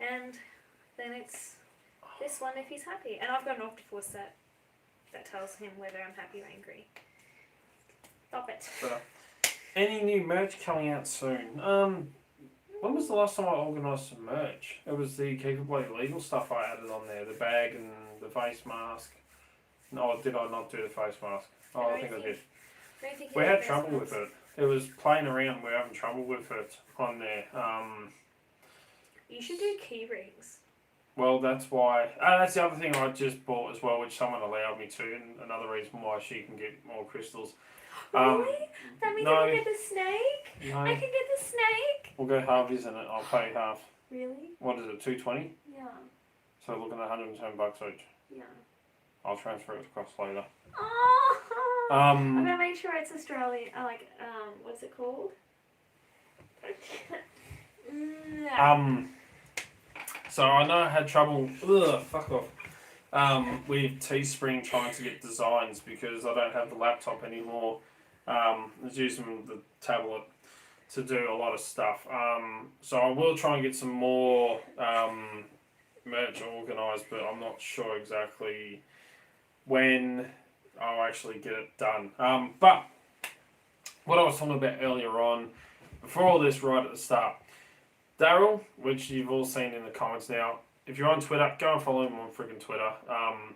And then it's this one if he's happy. And I've got an octopus that tells him whether I'm happy or angry. Stop it. Any new merch coming out soon? When was the last time I organised some merch? It was the Keep It Bloody Legal stuff I added on there. The bag and the face mask. No, did I not do the face mask? Oh, I think I did. We had trouble with it. It was playing around. We're having trouble with it on there. You should do key rings. Well, that's why. That's the other thing I just bought as well, which someone allowed me to, and another reason why she can get more crystals. Really? That means I can get the snake? No. I can get the snake? We'll go halves in it. I'll pay half. Really? What is it, 220? Yeah. So looking at $110 each. Yeah. I'll transfer it across later. Oh! I'm gonna make sure it's Australian. What's it called? So I know I had trouble. Fuck off. With Teespring trying to get designs because I don't have the laptop anymore. I was using the tablet to do a lot of stuff. So I will try and get some more merch organised, but I'm not sure exactly when I'll actually get it done. But what I was talking about earlier on, before all this, right at the start, Daryl, which you've all seen in the comments now, if you're on Twitter, go and follow him on freaking Twitter.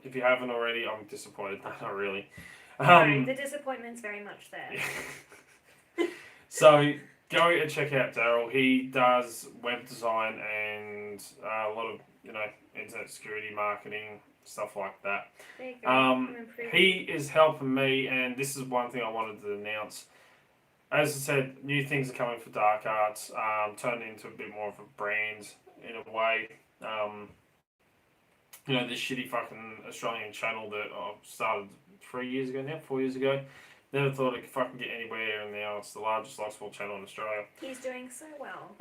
If you haven't already, I'm disappointed. Not really. No, the disappointment's very much there. So go and check out Daryl. He does web design and a lot of internet security marketing, stuff like that. There you go. He is helping me, and this is one thing I wanted to announce. As I said, new things are coming for Dark Arts, turning into a bit more of a brand in a way. This shitty fucking Australian channel that I started 4 years ago. Never thought it could fucking get anywhere, and now it's the largest live channel in Australia. He's doing so well.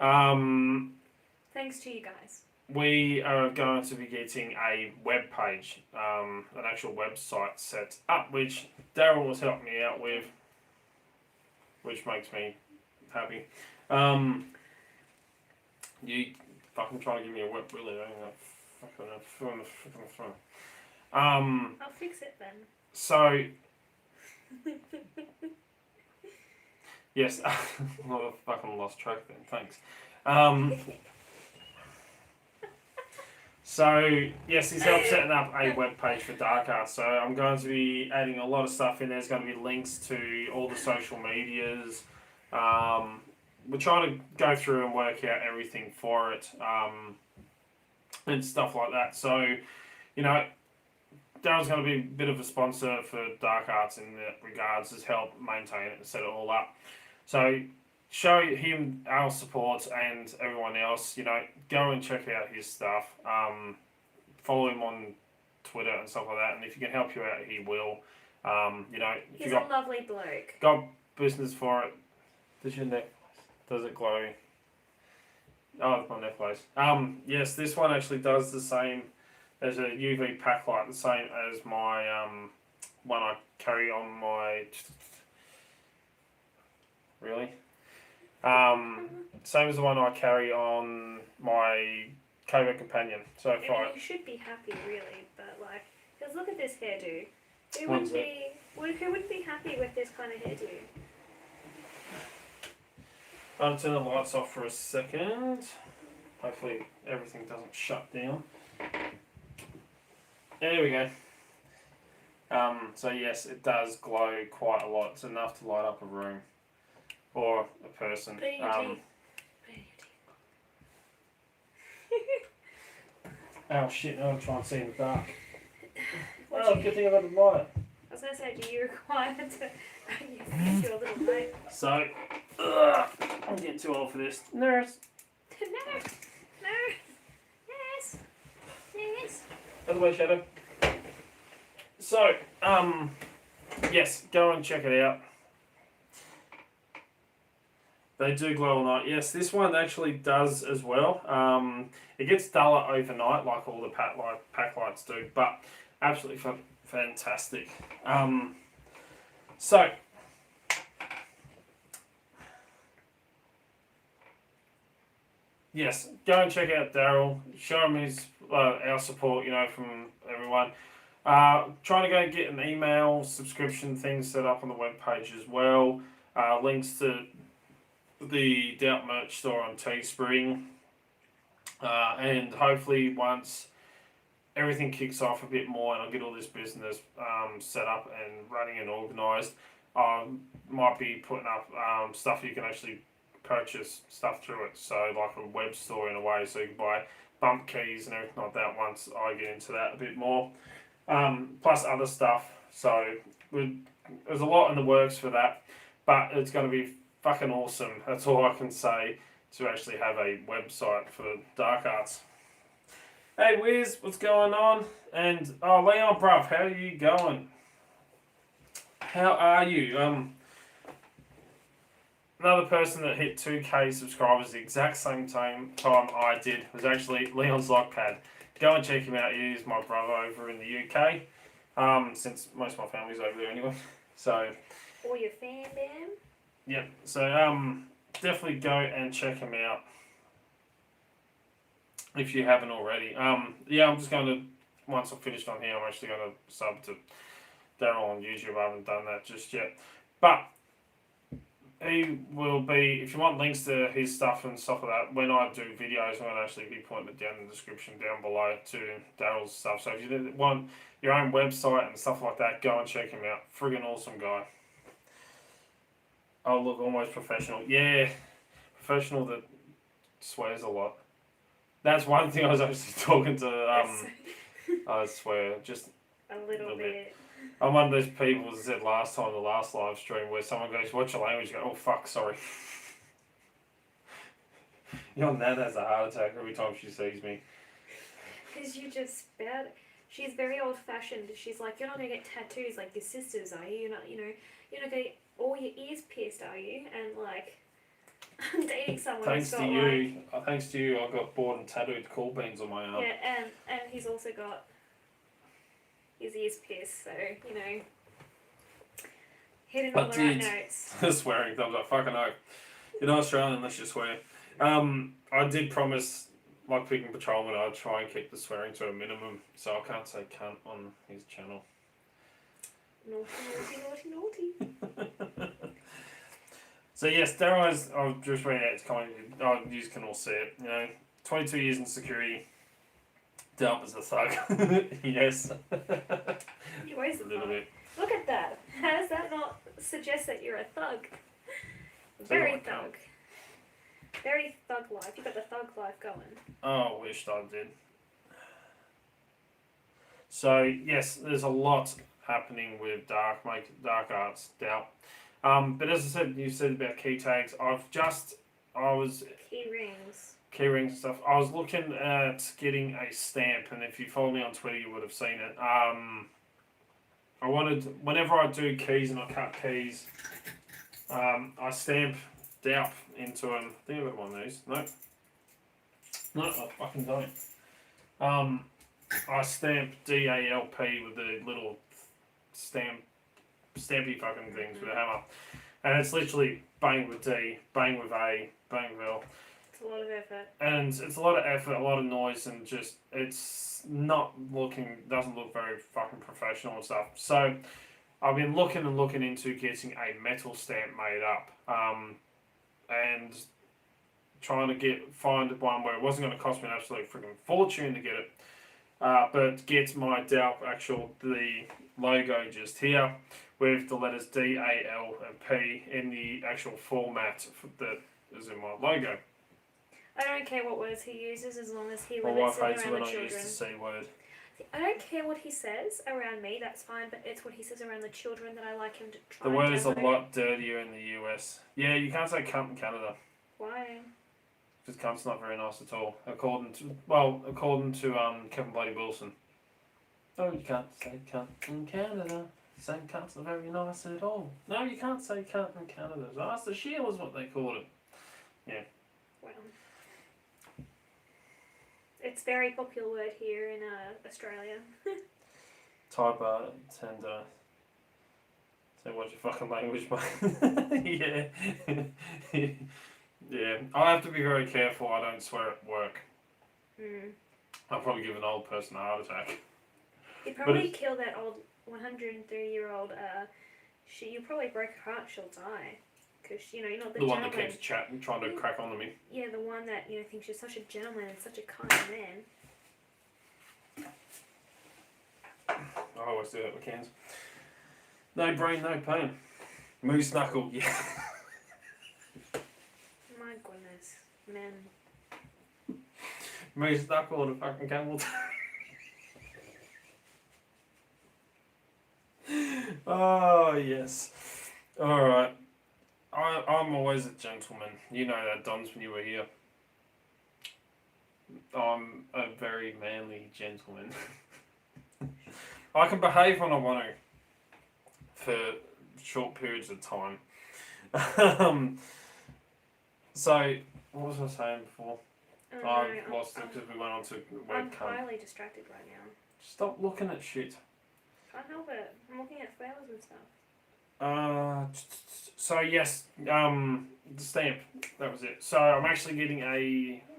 Thanks to you guys. We are going to be getting a web page, an actual website set up, which Daryl was helping me out with, which makes me happy. You fucking trying to give me a web, really? I'll fix it then. So, yes, I fucking lost track then. Thanks. So, yes, he's helped setting up a web page for Dark Arts. So I'm going to be adding a lot of stuff in. There's going to be links to all the social medias. We're trying to go through and work out everything for it and stuff like that. So, Daryl's going to be a bit of a sponsor for Dark Arts in that regards, as help maintain it and set it all up. So show him our support and everyone else, go and check out his stuff. Follow him on Twitter and stuff like that. And if he can help you out, he will. He's a lovely bloke. Got business for it. Does it glow? Oh, it's my necklace. Yes, this one actually does the same. There's a UV pack light, the same as my one I carry on my. Really? Same as the one I carry on my covert companion. So You should be happy, really, but because look at this hairdo. Who wouldn't be happy with this kind of hairdo? I'll turn the lights off for a second. Hopefully everything doesn't shut down. There we go. So yes, it does glow quite a lot. It's enough to light up a room or a person. Put it in your teeth. Put it in your teeth. Oh shit! Now I'm trying to see in the dark. What Oh, you- good thing I got the light. I was going to say, do you require to use your little light? So, I'm getting too old for this. Nurse. No. No. Yes. Yes. Other way, Shadow. So, yes, go and check it out. They do glow all night. Yes, this one actually does as well. It gets duller overnight, like all the pack lights do, but absolutely fantastic. So, yes, go and check out Daryl. Show him his our support, from everyone. Trying to go and get an email subscription thing set up on the webpage as well. Links to the Doubt merch store on Teespring. And hopefully once everything kicks off a bit more and I get all this business set up and running and organised, I might be putting up stuff you can actually purchase stuff through it. So like a web store in a way, so you can buy bump keys and everything like that once I get into that a bit more. Plus other stuff. So there's a lot in the works for that, but it's going to be fucking awesome. That's all I can say, to actually have a website for dark arts. Hey Wiz, what's going on? And Leon, bruv, how are you going? How are you? Another person that hit 2k subscribers the exact same time I did was actually Leon's Lockpad. Go and check him out. He is my brother over in the UK. Since most of my family's over there anyway. So. Or your fan bam. Yep. So definitely go and check him out if you haven't already. Yeah, I'm just going to, once I've finished on here, I'm actually going to sub to Daryl on YouTube. I haven't done that just yet, but he will be, if you want links to his stuff and stuff like that, when I do videos, I'm going to actually be putting it down in the description down below to Daryl's stuff. So if you want your own website and stuff like that, go and check him out. Friggin' awesome guy. Oh, look, almost professional. Yeah, professional that swears a lot. That's one thing I was actually talking to, I swear, just a little bit. I'm one of those people that said last time, the last live stream, where someone goes, "What's your language?" You go, "Oh fuck, sorry." Your Nan has a heart attack every time she sees me. Because you just spout it. She's very old fashioned. She's like, "You're not gonna get tattoos like your sisters, are you? You're not gonna get all your ears pierced, are you?" And like, I'm dating someone Thanks who's to got you, thanks to you, I got bored and tattooed cool beans on my arm. Yeah, and he's also got his ears pierced, so, hitting all the right notes. Swearing thumbs up, fucking oath. You're not Australian unless you swear. I did promise, like Picking Patrolman, I'd try and keep the swearing to a minimum, so I can't say cunt on his channel. Naughty. So yes, Daryl has, I've just read out his comment, you can all see it, 22 years in security, dealt as a thug. Yes. He always a little bit. Look at that. How does that not suggest that you're a thug? Very thug. Very thug life. You got the thug life going. Oh, I wished I did. So yes, there's a lot happening with dark arts, doubt. But as I said, you said about key tags. I was key rings and stuff. I was looking at getting a stamp, and if you follow me on Twitter, you would have seen it. I wanted, whenever I do keys and I cut keys, I stamp doubt into them. I think I've got one of these. Nope. No, I fucking don't. I stamp DALP with the little stampy fucking things with a hammer. And it's literally bang with D, bang with A, bang with L. It's a lot of effort. And it's a lot of effort, a lot of noise, and just, doesn't look very fucking professional and stuff. So, I've been looking into getting a metal stamp made up. and trying to find one where it wasn't going to cost me an absolute freaking fortune to get it, but get my the logo just here with the letters D, A, L, and P in the actual format that is in my logo. I don't care what words he uses as long as he My limits wife it hates around when the I children. use the C word. I don't care what he says around me, that's fine, but it's what he says around the children that I like him to try The and word is a download. lot dirtier in the US. Yeah, you can't say cunt in Canada. Why? Because cunt's not very nice at all. According to Kevin Bloody Wilson. Oh, you can't say cunt in Canada. Saying cunt's not very nice at all. No, you can't say cunt in Canada. Ask the Shear was what they called it. Yeah. Well, it's a very popular word here in Australia. Type tender. Say what's your fucking language, mate? Yeah. Yeah. I have to be very careful I don't swear at work. I'll probably give an old person a heart attack. You'd probably kill that old 103-year-old. You probably break her heart. She'll die because you're not the one gentleman. that keeps chatting, trying to crack on to me. Yeah, the one that thinks you're such a gentleman and such a kind man. I always do that with cans. No brain, no pain. Moose knuckle, yeah. My goodness, men. Moose knuckle and a fucking camel toe. Oh, yes. Alright. I'm always a gentleman. You know that, Dons, when you were here. I'm a very manly gentleman. I can behave when I want to. For short periods of time. So, what was I saying before? I've lost it because we went on to I'm webcam. highly distracted right now. Stop looking at shit. Can't help it. I'm looking at flowers and stuff. So yes, the stamp, that was it. So I'm actually getting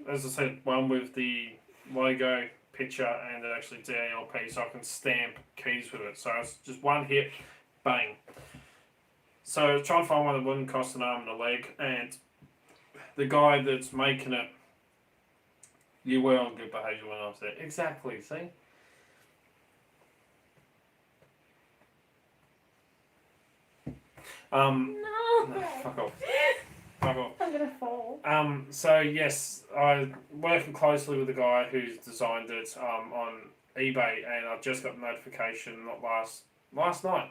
as I said, one with the logo, picture, and it actually DALP, so I can stamp keys with it. So it's just one hit, bang. So trying to find one that wouldn't cost an arm and a leg, and the guy that's making it, you were on good behaviour when I was there. Exactly, see? No! Fuck off. Fuck off. I'm gonna fall. So yes, I'm working closely with the guy who's designed it on eBay, and I've just got a notification not last night.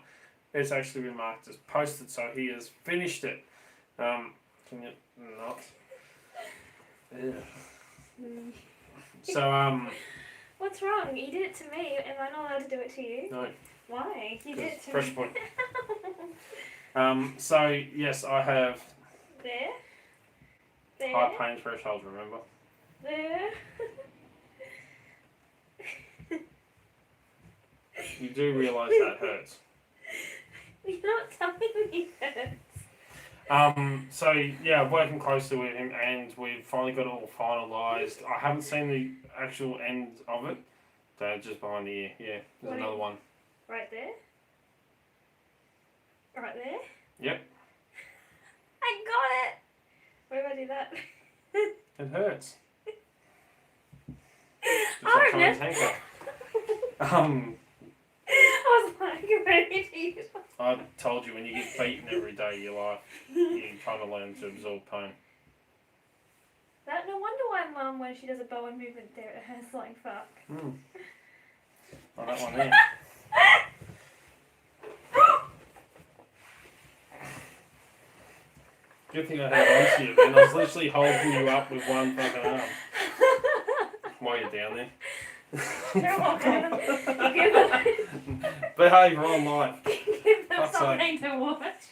It's actually been marked as posted, so he has finished it. Can you not? Yeah. So What's wrong? You did it to me. Am I not allowed to do it to you? no. Why? You did it to Pressure me. point. So yes, I have There. high pain thresholds. Remember. There. You do realise that hurts. You're not telling me this. So yeah, working closely with him, and we've finally got it all finalised. I haven't seen the actual end of it. They're just behind the ear. Yeah, there's another one. Right there. Right there. Yep. I got it. Where do I do that? It hurts. I remember. I was like ready to use it. I told you when you get beaten every day of your life, you kind of learn to absorb pain. No wonder why Mum, when she does a bowen movement there, it hurts like fuck. Oh, that one there. Good thing I had on to you, man. I was literally holding you up with one fucking arm while you're down there. You're welcome. Give them Behaviour on life. Fuck's something to watch.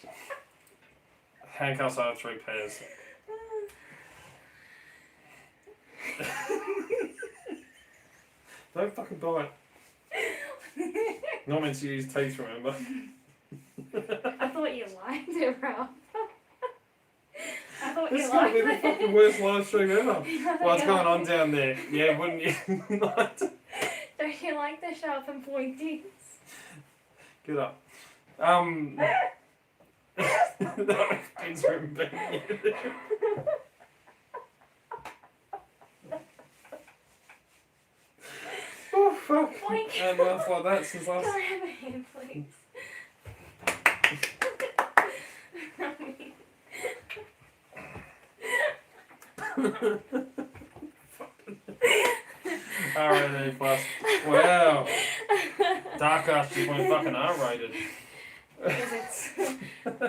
Handcuffs I have 3 pairs. Don't fucking bite. Not meant to use teeth, remember? I thought you liked it, Ralph. I thought This you is going to liked be the it. fucking worst live stream ever. What's going on down there? Yeah, wouldn't you? Don't you like the sharp and pointy? Get up. That makes things from being fuck? Boink. And laugh like that since last. Can I have a hand, please? R-rated plus. Wow. Dark Ass just went fucking R-rated. Because it's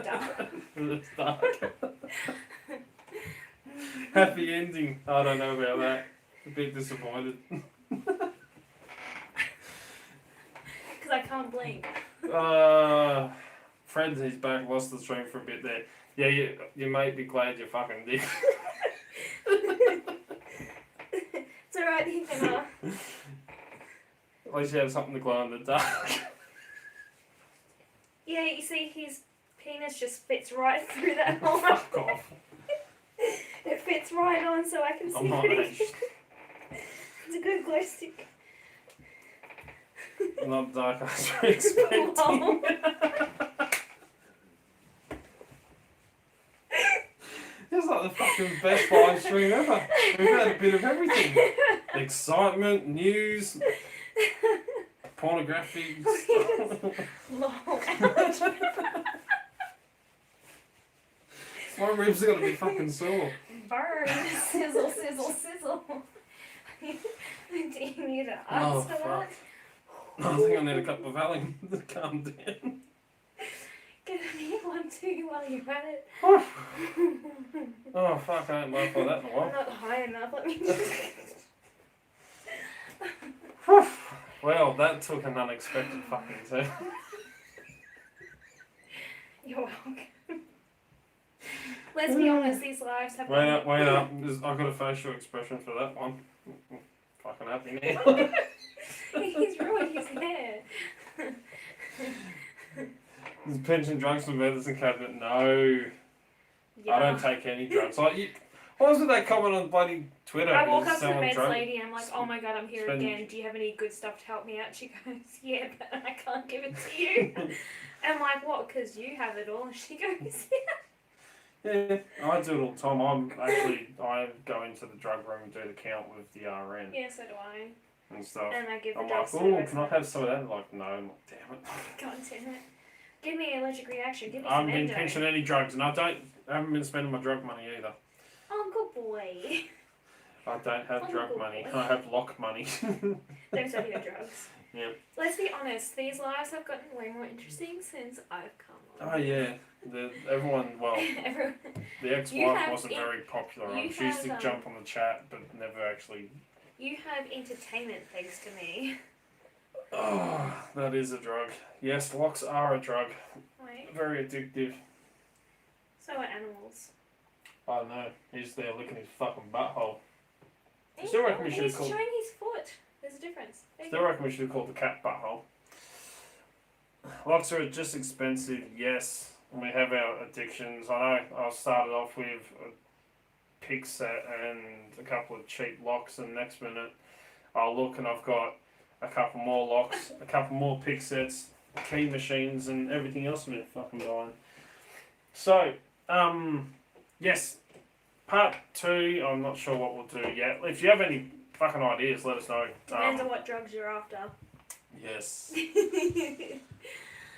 dark. It's dark. Happy ending. I don't know about that. A bit disappointed. Because I can't blink. Fred's he's back, lost the stream for a bit there. Yeah, you might be glad you fucking did. It's alright, he can At least you have something to glow in the dark. Yeah, you see his penis just fits right through that hole. Fuck off. It fits right on so I can see I'm pretty honest. good. It's a good glow stick. Not dark as you're expecting. Lol. It's like the fucking best live stream ever. We've had a bit of everything. Excitement, news, pornography. Lol. My ribs are gonna be fucking sore. Burn. Sizzle, sizzle, sizzle. Do you need an Oh, ice for fuck. that? I think I need a cup of Valium to calm down. Get a new one too while you're at it. Oh fuck, I ain't laughed like that in a I'm while. not high enough. Let me just. Well, that took an unexpected fucking turn. You're welcome. Let's be honest, these lives have Wait up. I've got a facial expression for that one. Fucking happy now. He's ruined his hair. There's pension drugs and medicine cabinet. No, Yeah. I don't take any drugs. Like, what was it that comment on bloody Twitter? I walk Is up to the selling meds drugs? lady and I'm like, oh my god, I'm here Spend- again. Do you have any good stuff to help me out? She goes, yeah, but I can't give it to you. I'm like, what? Because you have it all. And she goes, Yeah, I do it all the time. I go into the drug room and do the count with the RN yeah, so do I. and stuff. And I give the I'm drugs like, to the oh, rest can I of have some of that? I'm like, no. I'm like, damn it. God damn it. Give me an allergic reaction. Give me I some haven't been endo. pinching any drugs, and I haven't been spending my drug money either. Oh, good boy. I don't have Oh, drug good money. boy. I have lock money. Don't sell your drugs. Yeah. Let's be honest, these lives have gotten way more interesting since I've come on. Oh yeah. Everyone. Well, Everyone. the You ex-wife have wasn't very popular. you She used to have, jump on the chat, but never actually. You have entertainment thanks to me. Oh, that is a drug. Yes, locks are a drug. Right? Very addictive. So are animals. I don't know. He's there licking his fucking butthole. He's Still reckon we should have showing called. his foot. There's a difference. There you Still go. reckon we should have called the cat butthole. Locks are just expensive, yes. And we have our addictions. I know I started off with a pig set and a couple of cheap locks, and next minute I'll look and I've got a couple more locks, a couple more pig sets, key machines, and everything else I'm fucking buying. So, yes, part 2, I'm not sure what we'll do yet. If you have any fucking ideas, let us know. Depends on what drugs you're after. Yes.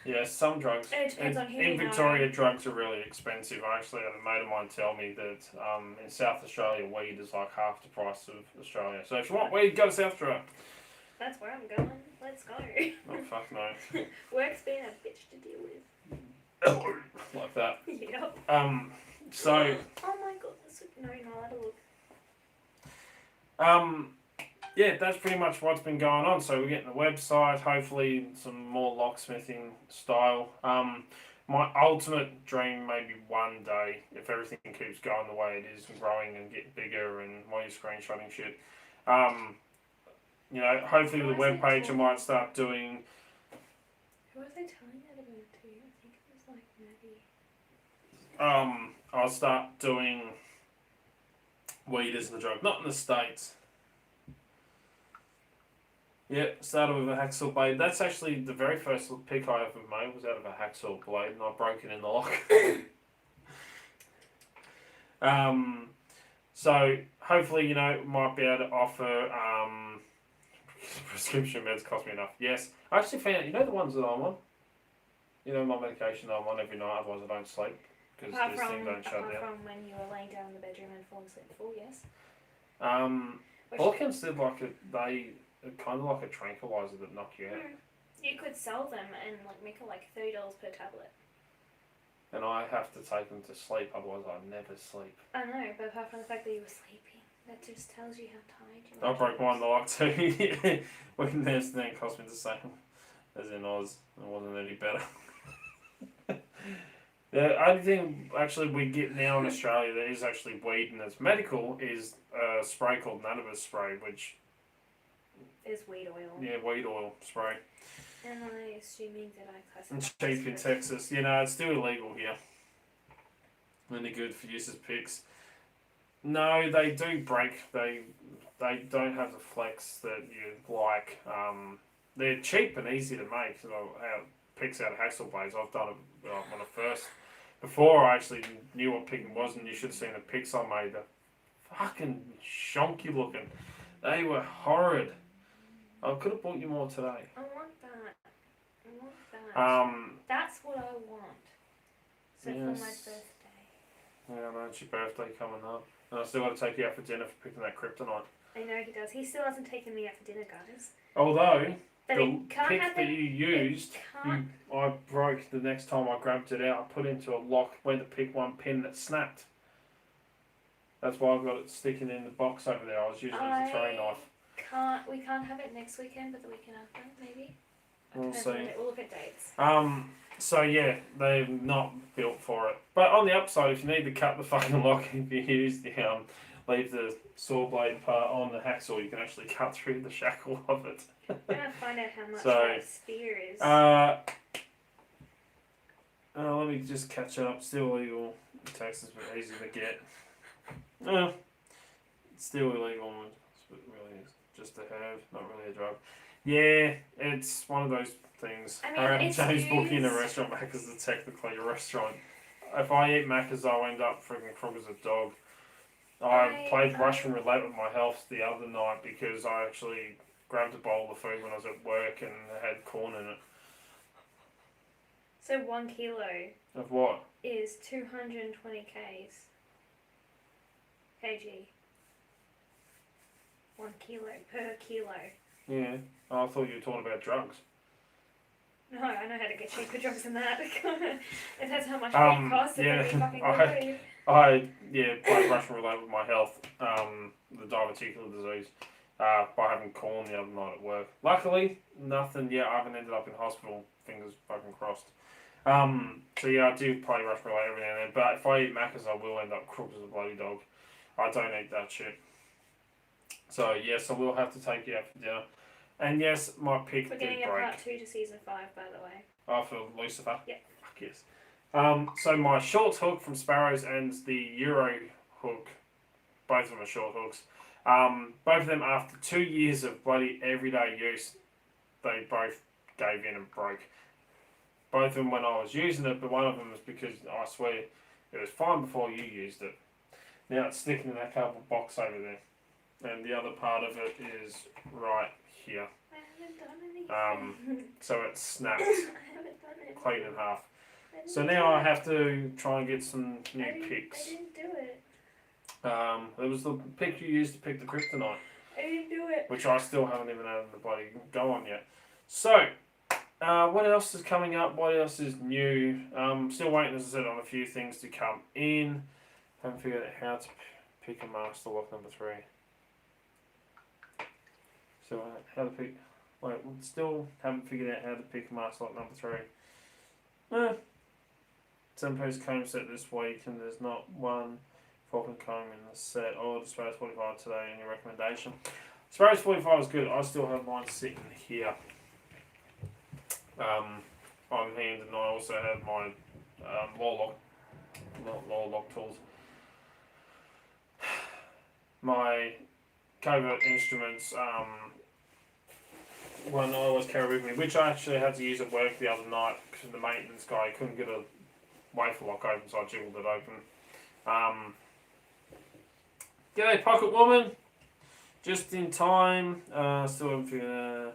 Yes, some drugs. And it depends on who In you know. Victoria, drugs are really expensive. I actually had a mate of mine tell me that in South Australia, weed is like half the price of Australia. So if you want weed, go to South Australia. That's where I'm going. Let's go. Oh, fuck no. Work's been a bitch to deal with. Like that. Yep. So, Oh my god, that's no, you're not allowed to look. yeah, that's pretty much what's been going on. So we're getting the website, hopefully some more locksmithing style. My ultimate dream maybe one day, if everything keeps going the way it is and growing and getting bigger and while you're screenshotting shit, you know, hopefully with the webpage I might start doing. Who was I telling that about to? I think it was like Maddie. I'll start doing weed as the drug, not in the States. Yeah, started with a hacksaw blade. That's actually the very first pick I ever made was out of a hacksaw blade, and I broke it in the lock. So hopefully, you know, might be able to offer prescription meds cost me enough. Yes. I actually found, you know the ones that I'm on? You know my medication I'm on every night, otherwise I don't sleep. Because this thing don't shut down. Apart from when you were laying down in the bedroom and falling asleep full, yes. Orcans did like kind of like a tranquilizer that knock you out. You could sell them and like make it like $30 per tablet. And I have to take them to sleep, otherwise I never sleep. I know, but apart from the fact that you were sleeping, that just tells you how tired you are. I broke mine the lock too. When this thing cost me the same as in Oz. It wasn't any better. The only thing actually we get now in Australia that is actually weed and it's medical is a spray called cannabis spray, which is weed oil. Yeah, weed oil spray. And I assuming that I classify It's cheap in Texas. You know, it's still illegal here. Only good for use as picks. No, they do break. They don't have the flex that you like. They're cheap and easy to make. Picks out of hacksaw blades. I've done it on the first. Before I actually knew what picking was, and you should have seen the picks I made. They're fucking shonky looking. They were horrid. I could have bought you more today. I want that. That's what I want. So yes. for my birthday. Yeah, I know, it's your birthday coming up. And I still got to take you out for dinner for picking that kryptonite. I know he does. He still hasn't taken me out for dinner, guys. Although, but the pick that you used, I broke the next time I grabbed it out. I put it into a lock, went to pick one pin that snapped. That's why I've got it sticking in the box over there. I was using it as a throwing knife. We can't have it next weekend, but the weekend after, maybe. We'll see. We'll look at dates. So yeah, they're not built for it. But on the upside, if you need to cut the fucking lock, if you use the leave the saw blade part on the hacksaw, you can actually cut through the shackle of it. I'm gonna find out how much that spear is. Let me just catch up. Still illegal in Texas, but easy to get. It's still illegal. It's really just a herb, not really a drug. Yeah, it's one of those things. I mean, James booking in a restaurant Macca's is technically a restaurant. If I eat Macca's, I'll end up freaking crook as a dog. I played Russian roulette with my health the other night because I actually grabbed a bowl of food when I was at work and it had corn in it. So 1 kilo of what? Is 220 kg. 1 kilo per kilo. Yeah. I thought you were talking about drugs. No, I know how to get cheaper drugs than that. If that's how much it costs, it would be fucking good. I played Russian roulette with my health, the diverticular disease, by having corn the other night at work. Luckily, nothing yet. I haven't ended up in hospital. Fingers fucking crossed. So yeah, I do play Russian roulette every now and then. But if I eat Macca's, I will end up crooked as a bloody dog. I don't eat that shit. So yes, I will have to take you out for dinner. And yes, my pick We're did getting break. a part 2 to season 5, by the way. Oh, for Lucifer? Yeah. Fuck yes. So my short hook from Sparrows and the Euro hook, both of them are short hooks. Both of them, after 2 years of bloody everyday use, they both gave in and broke. Both of them when I was using it, but one of them was because I swear it was fine before you used it. Now it's sticking in that cardboard box over there. And the other part of it is right here. I haven't done anything. So it's snapped I haven't done anything. clean in half. So now I have to try and get some new picks. I didn't do it. It was the pick you used to pick the kryptonite. I didn't do it. Which I still haven't even had the bloody go on yet. So, what else is coming up? What else is new? Still waiting, as I said, on a few things to come in. Haven't figured out how to pick a master lock number 3. So, how to pick... Wait, still haven't figured out how to pick a master lock number 3. 7 piece comb set this week, and there's not one Falcon comb in the set. Oh, the Sparrows 45 today, any recommendation? Sparrows 45 is good. I still have mine sitting here on hand, and I also have my law lock tools. My covert instruments one I always carry with me, which I actually had to use at work the other night because the maintenance guy couldn't get a wafer lock open, so I jiggled it open. G'day, pocket woman. just in time. Still have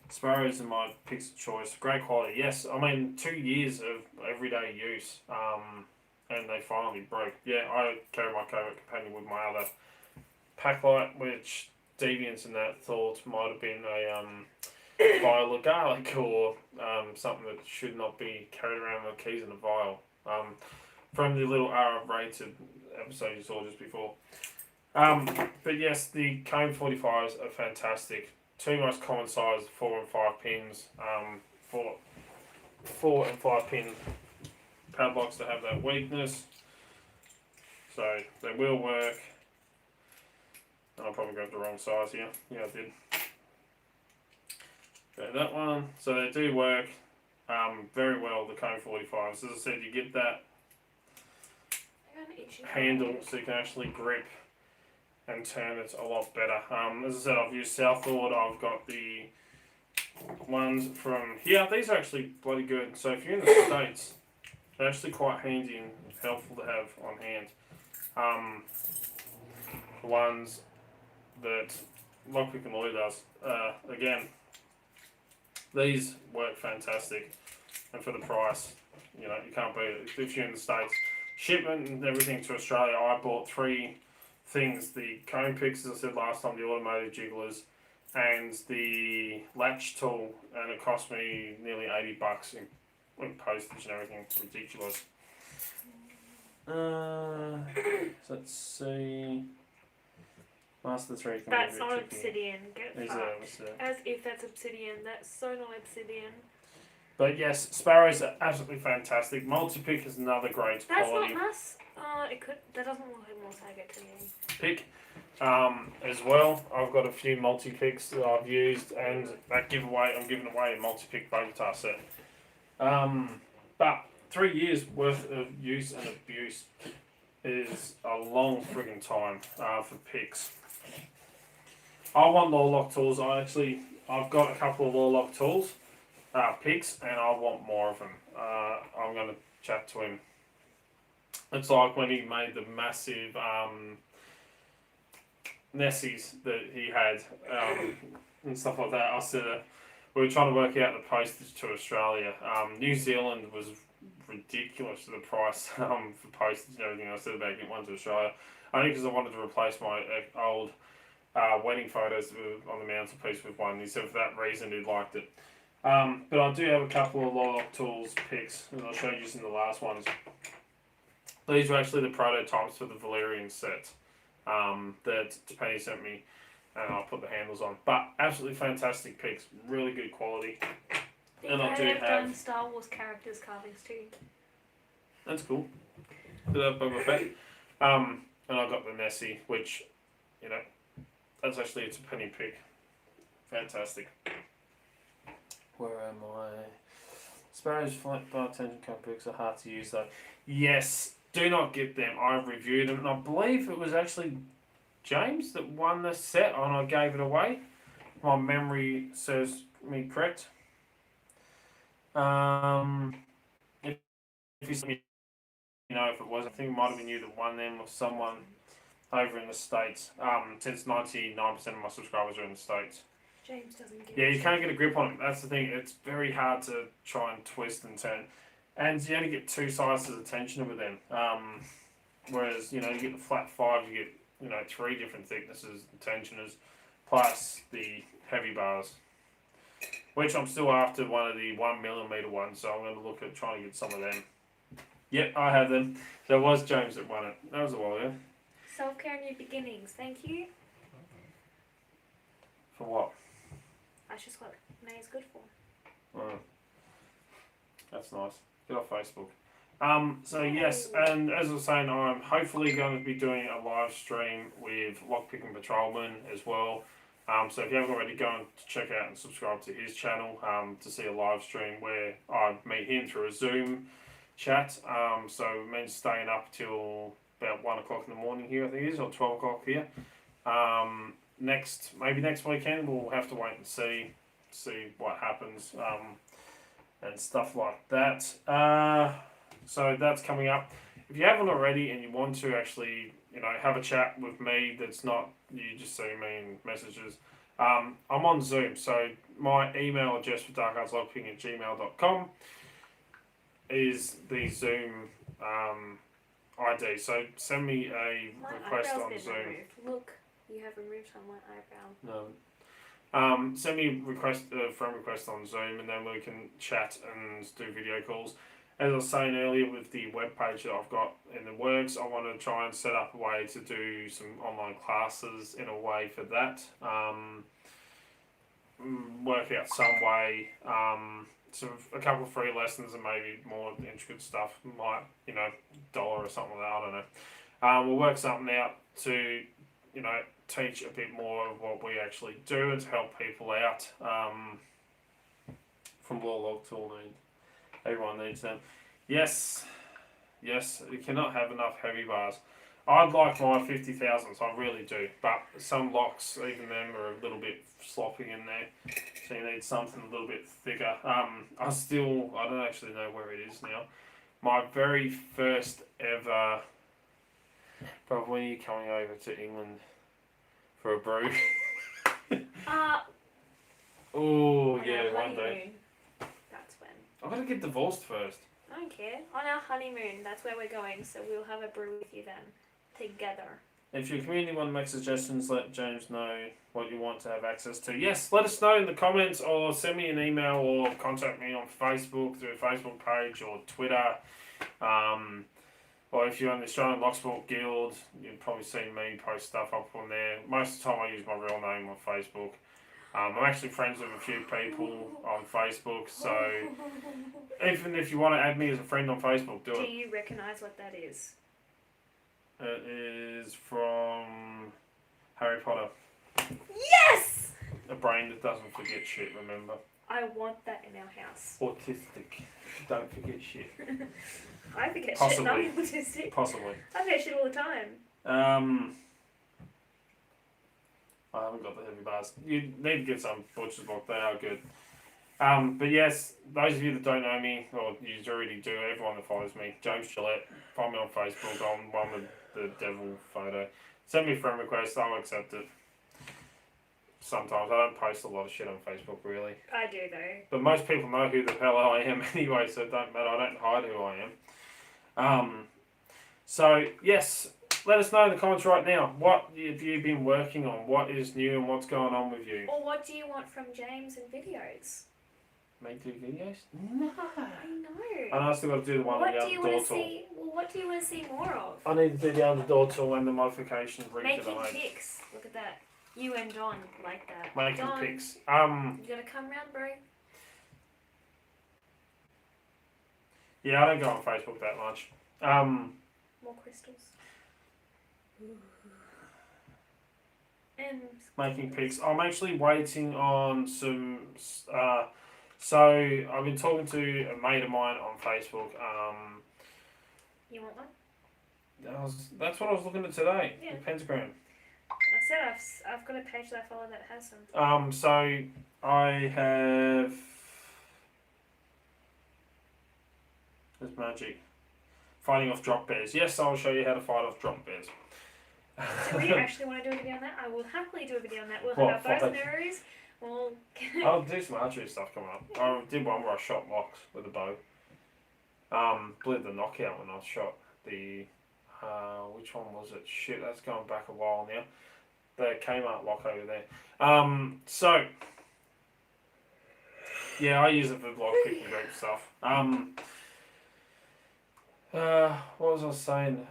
sparrows in my picks of choice. Great quality. Yes, I mean 2 years of everyday use. And they finally broke. Yeah, I carry my covert companion with my other packlight, which deviants in that thought might have been a vial of garlic or something that should not be carried around with keys in a vial. From the little R-rated episode you saw just before. But yes, the Cone 45s are fantastic. Two most common size 4 and 5 pins. For 4 and 5 pin padlocks to have that weakness. So they will work. I'll probably go the wrong size here. Yeah, I did. Okay, that one. So they do work very well, the Cone 45s. As I said, you get that handle so you can actually grip and turn it a lot better. As I said, I've used Southwood. I've got the ones from here. These are actually bloody good. So if you're in the States, they're actually quite handy and helpful to have on hand. The ones that Lockpick and Lloyd does. Again, these work fantastic, and for the price, you can't beat it. If you're in the States, shipment and everything to Australia, I bought 3 things: the cone picks, as I said last time, the automated jigglers, and the latch tool, and it cost me nearly $80 in postage and everything. It's ridiculous. So let's see. Master 3 can That's be a not bit tricky. obsidian. Get fucked. As if that's obsidian. That's so not obsidian. But yes, sparrows are absolutely fantastic. Multi-pick is another great That's quality not us. It could. That doesn't look like multi-pick to me. pick. As well, I've got a few multi-picks that I've used, and I'm giving away a multi-pick Bogota set. But 3 years worth of use and abuse is a long friggin' time for picks. I want Lawlock tools. I've got a couple of Lawlock tools, picks, and I want more of them. I'm going to chat to him. It's like when he made the massive Nessies that he had and stuff like that. I said we were trying to work out the postage to Australia. New Zealand was ridiculous to the price for postage and everything. I said about getting one to Australia, only because I wanted to replace my old wedding photos on the mantelpiece with one. He said for that reason he liked it. But I do have a couple of Lawlock tools picks, and I'll show you in the last ones. These were actually the prototypes for the Valerian set that Penny sent me, and I'll put the handles on. But absolutely fantastic picks, really good quality. And I do have done Star Wars characters carvings too. That's cool. Bit of Boba Fett. And I got the Nessie, which, that's actually, it's a penny pick. Fantastic. Where am I? Sparrows, flight bar, tension cone picks are hard to use though. Yes, do not get them. I've reviewed them, and I believe it was actually James that won the set, and I gave it away. My memory serves me correct. If if it was, I think it might have been you that won them, or someone over in the States. Since 99% of my subscribers are in the States. James doesn't get Yeah, you can't get a grip on it. That's the thing. It's very hard to try and twist and turn. And you only get 2 sizes of tensioner with them. Whereas, you get the flat 5, you get, 3 different thicknesses of tensioners, plus the heavy bars. Which I'm still after one of the 1mm ones, so I'm going to look at trying to get some of them. Yep, I have them. So it was James that won it. That was a while ago. Self-care new beginnings. Thank you. For what? That's just what May's good for. Oh. That's nice. Get off Facebook. So yes, and as I was saying, I'm hopefully going to be doing a live stream with Lockpicking Patrolman as well. So if you haven't already, go and check out and subscribe to his channel to see a live stream where I meet him through a Zoom chat. So it means staying up till about 1 o'clock in the morning here, I think it is, or 12 o'clock here. Maybe next weekend, we'll have to wait and see what happens and stuff like that. So that's coming up. If you haven't already and you want to actually have a chat with me. That's not you just see me in messages. I'm on Zoom, so my email address for darkartslogping@gmail.com is the Zoom ID. So send me a My request eyebrow's on been Zoom. removed. Look, you have removed on my eyebrow. No. Send me friend request on Zoom, and then we can chat and do video calls. As I was saying earlier, with the web page that I've got in the works, I want to try and set up a way to do some online classes in a way for that. Work out some way, a couple of free lessons and maybe more intricate stuff, like dollar or something like that. I don't know. We'll work something out to teach a bit more of what we actually do and to help people out. From Warlock Tool need. Everyone needs them. Yes, you cannot have enough heavy bars. I'd like my 50,000s, I really do. But some locks, even them, are a little bit sloppy in there. So you need something a little bit thicker. I don't actually know where it is now. My very first ever. But when are you coming over to England for a brew? Oh yeah, one day. That's when. I've got to get divorced first. I don't care. On our honeymoon, that's where we're going, so we'll have a brew with you then. Together. If your community want to make suggestions, let James know what you want to have access to. Yes, let us know in the comments, or send me an email, or contact me on Facebook through a Facebook page or Twitter. Or if you're in the Australian Locksport Guild, you've probably seen me post stuff up on there. Most of the time I use my real name on Facebook. I'm actually friends with a few people on Facebook, so even if you want to add me as a friend on Facebook, do it. Do you recognise what that is? It is from Harry Potter. Yes! A brain that doesn't forget shit, remember? I want that in our house. Autistic. Don't forget shit. I forget Possibly. shit, and I'm autistic. Possibly. I forget shit all the time. I haven't got the heavy bars. You need to get some Butcher's Book, they are good. But yes, those of you that don't know me, or you already do, everyone that follows me, James Gillette, find me on Facebook, I'm one with the devil photo. Send me a friend request, I'll accept it. Sometimes I don't post a lot of shit on Facebook, really. I do though. But most people know who the hell I am anyway, so it don't matter. I don't hide who I am. So yes, let us know in the comments right now. What have you been working on? What is new and what's going on with you? Or what do you want from James in videos? Make do videos? No. I know. And I still got to do the one with the other door tool. What do you want to see more of? I need to do the other door tool and the modification rig that Making I made. pics. Look at that. You and Don like that. Making Don, pics. you gotta come round, bro. Yeah, I don't go on Facebook that much. More crystals. And Making pics. I'm actually waiting on some. So I've been talking to a mate of mine on Facebook. You want one? That's what I was looking at today. Yeah. The pentagram. I said I've got a page that I follow that has some. So I have. There's magic. Fighting off drop bears. Yes, I'll show you how to fight off drop bears. So we actually want to do a video on that? I will happily do a video on that. We'll What, have our bows and fight? arrows. We'll I'll do some archery stuff coming up. I did one where I shot locks with a bow. Blew the knockout when I shot the. Which one was it? Shit, that's going back a while now. The Kmart lock over there. So. Yeah, I use it for like picking group stuff. What was I saying?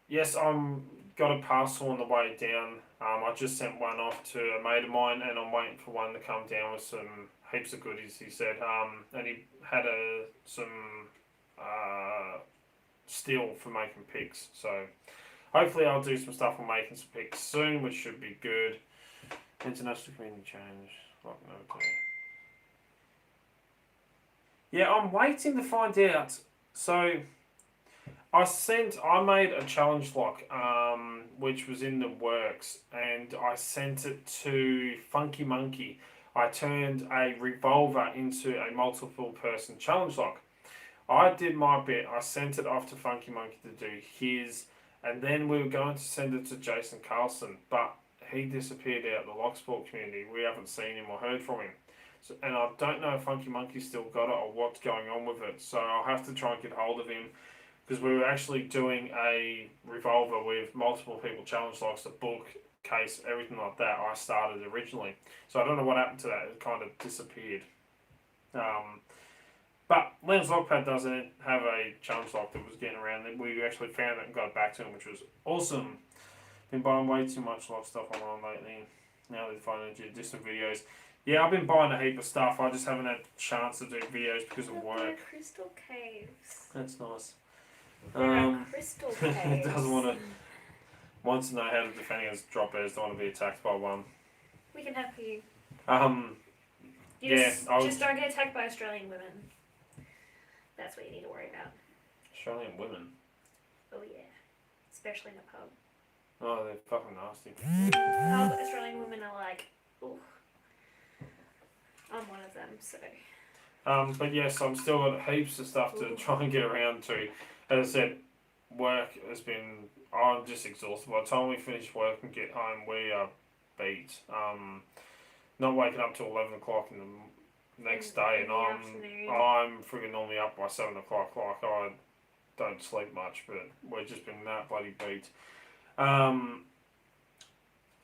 Yes, I'm got a parcel on the way down. I just sent one off to a mate of mine, and I'm waiting for one to come down with some heaps of goodies. He said, and he had some steel for making pics. So hopefully, I'll do some stuff on making some pics soon, which should be good. International community change. Yeah, I'm waiting to find out. So I made a challenge lock, which was in the works, and I sent it to Funky Monkey. I turned a revolver into a multiple person challenge lock. I did my bit. I sent it off to Funky Monkey to do his. And then we were going to send it to Jason Carlson, but he disappeared out of the Locksport community. We haven't seen him or heard from him. So, and I don't know if Funky Monkey still got it or what's going on with it. So I'll have to try and get hold of him, because we were actually doing a revolver with multiple people challenge locks, the book, case, everything like that. I started originally. So I don't know what happened to that. It kind of disappeared. But Len's Lockpad doesn't have a challenge lock that was getting around. We actually found it and got it back to him, which was awesome. Been buying way too much lock stuff online lately. Now they're finally do some videos. Yeah, I've been buying a heap of stuff. I just haven't had a chance to do videos because of work. Crystal caves. That's nice. There are crystal caves. Doesn't wants to know how to defend against drop bears. Don't want to be attacked by one. We can help you. Yeah, just don't get attacked by Australian women. That's what you need to worry about. Australian women. Oh yeah, especially in a pub. Oh, they're fucking nasty. Oh, Australian women are like, ooh. I'm one of them, so. But yes, I'm still got heaps of stuff to try and get around to. As I said, work has been. I'm just exhausted. By the time we finish work and get home, we are beat. Not waking up till 11 o'clock in the next day, and I'm friggin' normally up by 7 o'clock. Like, I don't sleep much, but we've just been that bloody beat. Are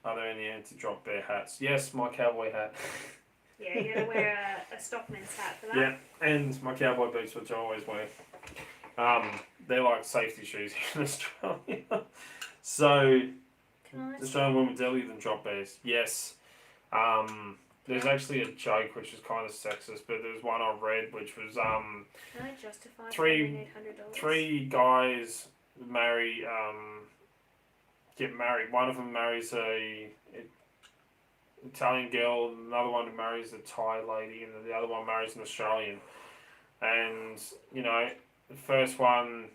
there any anti-drop bear hats? Yes, my cowboy hat. Yeah, you gotta wear a stockman's hat for that. Yeah, and my cowboy boots, which I always wear. They're like safety shoes here in Australia. So, Australian women deadlier than drop bears. Yes. There's actually a joke which is kind of sexist, but there's one I read which was Can I justify three guys get married. One of them marries a Italian girl, another one marries a Thai lady, and the other one marries an Australian. And you know, the first one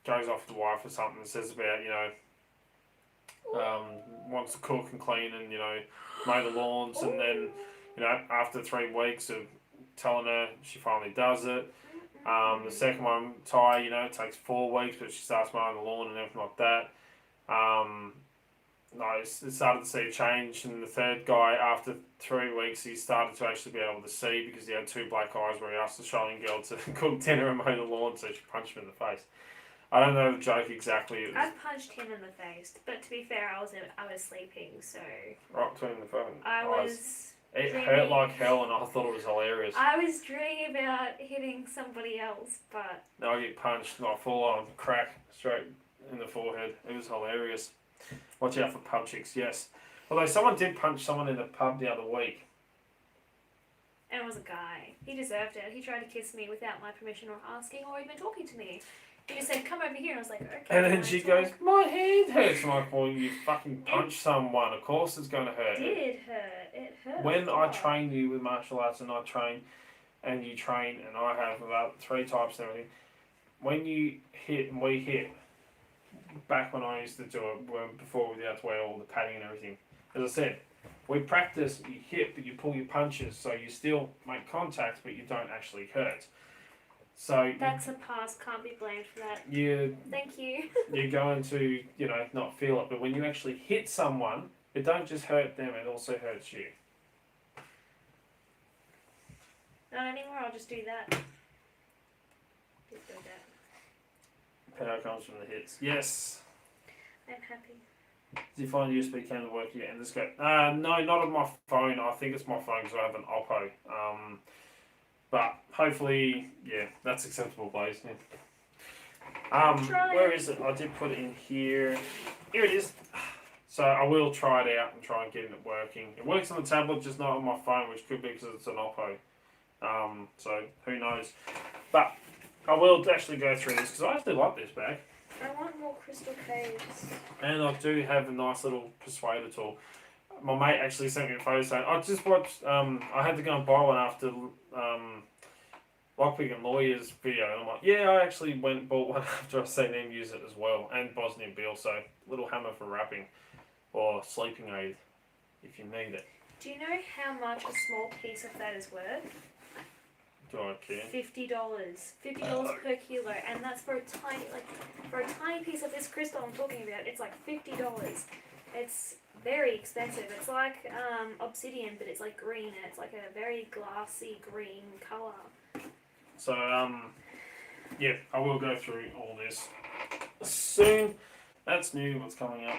goes off the wife or something and says about wants to cook and clean and mow the lawns, and then after 3 weeks of telling her, she finally does it. The second one, Thai, it takes 4 weeks, but she starts mowing the lawn and everything like that. It started to see a change, and the third guy, after 3 weeks, he started to actually be able to see because he had 2 black eyes where he asked the Australian girl to cook dinner and mow the lawn, so she punched him in the face. I don't know the joke exactly. I've punched him in the face, but to be fair, I was sleeping, so. Right between the phone. It dreaming. hurt like hell, and I thought it was hilarious. I was dreaming about hitting somebody else, but. No, I get punched, like full on crack straight in the forehead. It was hilarious. Watch out for pub chicks, yes. Although someone did punch someone in the pub the other week. And it was a guy. He deserved it. He tried to kiss me without my permission or asking or even talking to me. He just said, come over here, and I was like, okay. And then she goes, my hand hurts. I'm like, well, you fucking punched someone. Of course it's going to hurt. It hurt. It hurt. When I train you with martial arts, and I train, and you train, and I have about 3 types and everything, when you hit, and we hit, back when I used to do it, before we had to wear all the padding and everything, as I said, we practice, you hit, but you pull your punches, so you still make contact, but you don't actually hurt. So that's a pass, can't be blamed for that. Thank you. You're going to, not feel it, but when you actually hit someone, it don't just hurt them, it also hurts you. Not anymore, I'll just do that. Just do that. Power comes from the hits. Yes. I'm happy. Did you find USB cable to work yet? And this go. No, not on my phone. I think it's my phone because I have an Oppo. But hopefully, yeah, that's acceptable, please. Yeah. Where is it? I did put it in here. Here it is. So I will try it out and try and get it working. It works on the tablet, just not on my phone, which could be because it's an Oppo. So who knows? But I will actually go through this because I actually like this bag. I want more crystal caves. And I do have a nice little persuader tool. My mate actually sent me a photo saying, I just watched, I had to go and buy one after Lockpick and Lawyer's video. And I'm like, yeah, I actually went and bought one after I seen them use it as well. And Bosnian Bill, so little hammer for wrapping or sleeping aid if you need it. Do you know how much a small piece of that is worth? Do I care? $50 per kilo, and that's for a tiny piece of this crystal I'm talking about. It's like $50. It's very expensive. It's like obsidian, but it's like green, and it's like a very glassy green color. So yeah, I will go through all this soon. That's new. What's coming up?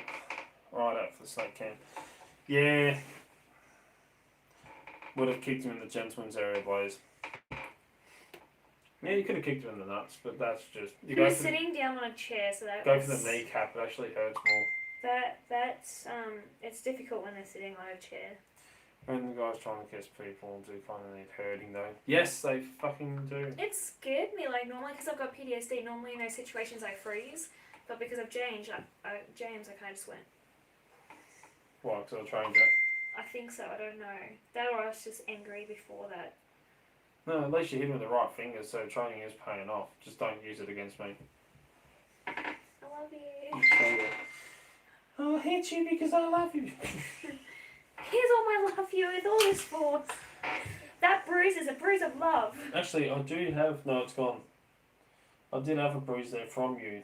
Right up for the snake can. Yeah. Would have kicked him in the gentleman's area, boys. Yeah, you could have kicked him in the nuts, but that's just... He was sitting down on a chair, so that go for the kneecap. It actually hurts more. That's it's difficult when they're sitting on a chair. When the guys trying to kiss people do kind of need hurting, though. Yes, they fucking do. It scared me, like, normally, because I've got PTSD, normally in those situations I freeze, but because of James, I kind of just went... What, because I trained you? I think so, I don't know. That or I was just angry before that. No, at least you hit him with the right finger, so training is paying off. Just don't use it against me. I love you. I'll hit you because I love you. Here's all my love you with all this force. That bruise is a bruise of love. Actually, I do have... No, it's gone. I did have a bruise there from you.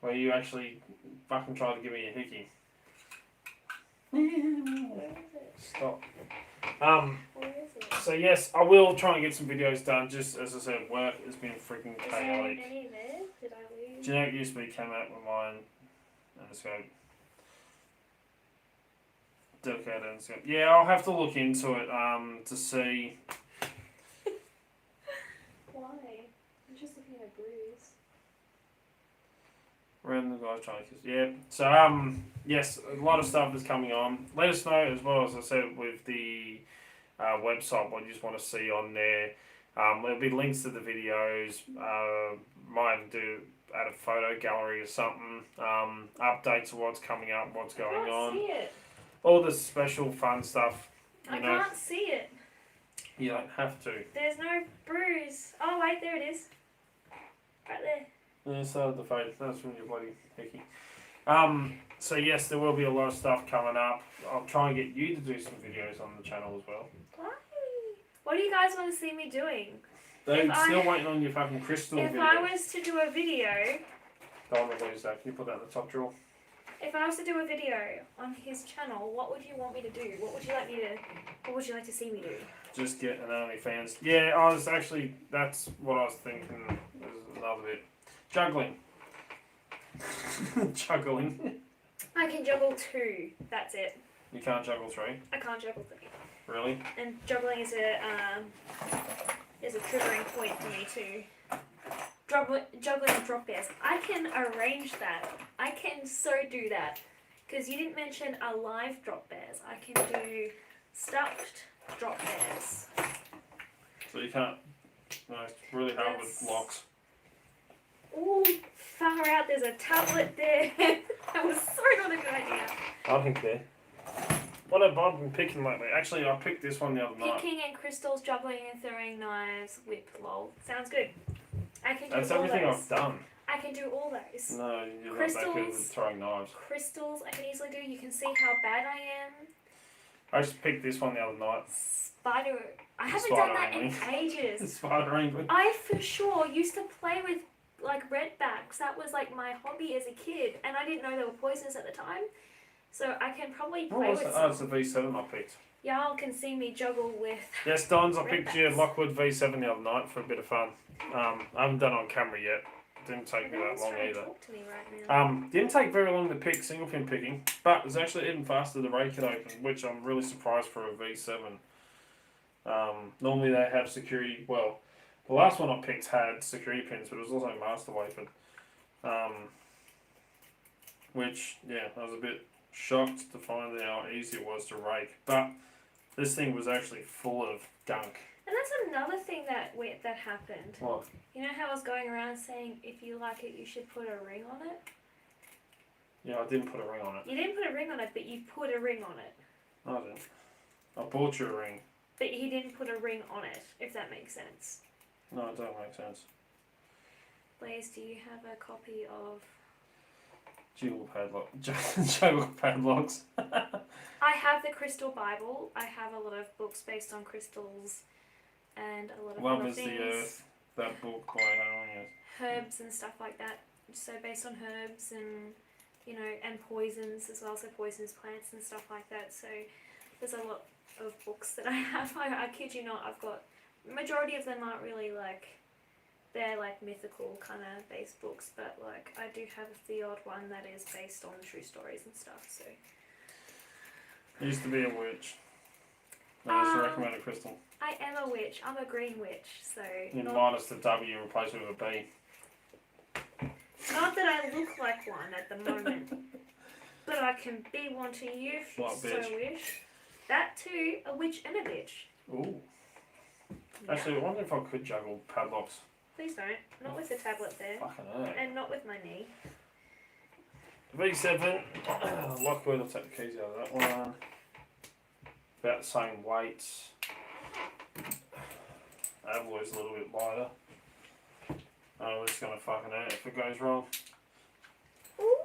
Where you actually fucking tried to give me a hickey. Where is it? Stop. Where is it? So yes, I will try and get some videos done. Just as I said, work has been freaking Is there chaotic. any there? Did I lose? Generic USB came out with mine, and it's got dedicated and so yeah, I'll have to look into it to see. Why? I'm just looking at a bruise. Random guys trying to kiss. Yeah. So yes, a lot of stuff is coming on. Let us know as well, as I said, with the website what you just want to see on there. There'll be links to the videos. Might add a photo gallery or something. Updates of what's coming up, what's going I can't on. see it. All the special fun stuff. I can't see it. You don't have to. There's no bruise. Oh wait, there it is. Right there. Yeah, so the face. That's from your bloody hickey. So yes, there will be a lot of stuff coming up. I'll try and get you to do some videos on the channel as well. Why? What do you guys want to see me doing? They're still waiting on your fucking crystal If video. I was to do a video, Don't lose that. Can you put that in the top drawer? if I was to do a video on his channel, what would you want me to do? What would you like to see me do? Just get an OnlyFans. Yeah, I was actually. That's what I was thinking. There's another bit. Juggling. Juggling. I can juggle 2. That's it. You can't juggle 3. I can't juggle 3. Really? And juggling is a triggering point for me too. Juggling drop bears. I can arrange that. I can so do that. Because you didn't mention a live drop bears. I can do stuffed drop bears. So you can't. No, it's really hard with locks. Ooh, far out. There's a tablet there. That was so not a good idea. I think there. What have I been picking lately? Actually, I picked this one the other night. Picking and crystals, juggling and throwing knives, whip, lol. Sounds good. I can do That's all everything those. I've done. I can do all those. No, you're not that good with throwing knives. Crystals I can easily do. You can see how bad I am. I just picked this one the other night. Spider. I haven't done that in ages. Spider angling. I for sure used to play with like redbacks. That was like my hobby as a kid, and I didn't know they were poisonous at the time. So I can probably play with Oh, it's the V7 I picked. Y'all can see me juggle with. Yes, Dons, I picked your redbacks. Lockwood V7 the other night for a bit of fun. I haven't done it on camera yet. Didn't take me No that one's long trying to either. talk to me right now. Didn't take very long to pick single pin picking, but it was actually even faster to rake it open, which I'm really surprised for a V7. Normally they have security. Well, the last one I picked had security pins, but it was also master weighted. Which yeah, I was a bit shocked to find out how easy it was to rake, but this thing was actually full of gunk. And that's another thing that happened. What? You know how I was going around saying if you like it, you should put a ring on it? Yeah, I didn't put a ring on it. You didn't put a ring on it, but you put a ring on it. No, I didn't. I bought you a ring. But he didn't put a ring on it, if that makes sense. No, it don't make sense. Blaze, do you have a copy of... Jewel padlock. Jewel padlocks. I have the Crystal Bible. I have a lot of books based on crystals. and a lot of Love other is things. the Earth. That book by yes. Herbs and stuff like that. So based on herbs and and poisons as well. So poisonous plants and stuff like that. So there's a lot of books that I have. I kid you not. I've got majority of them aren't really like. They're like mythical kind of based books, but like I do have the odd one that is based on true stories and stuff. So. I used to be a witch. I used to recommend a crystal. I am a witch. I'm a green witch, so. Minus the W, replace it with a B. Not that I look like one at the moment, but I can be one to you if you so wish. That too, a witch and a bitch. Ooh. Yeah. Actually, I wonder if I could juggle padlocks. Please don't. Not with the tablet there. Fucking hell. And not with my knee. V7. Lockwood, I'll take the keys out of that one. About the same weights. Alloy's a little bit lighter. Oh, it's gonna fucking hurt if it goes wrong. Ooh.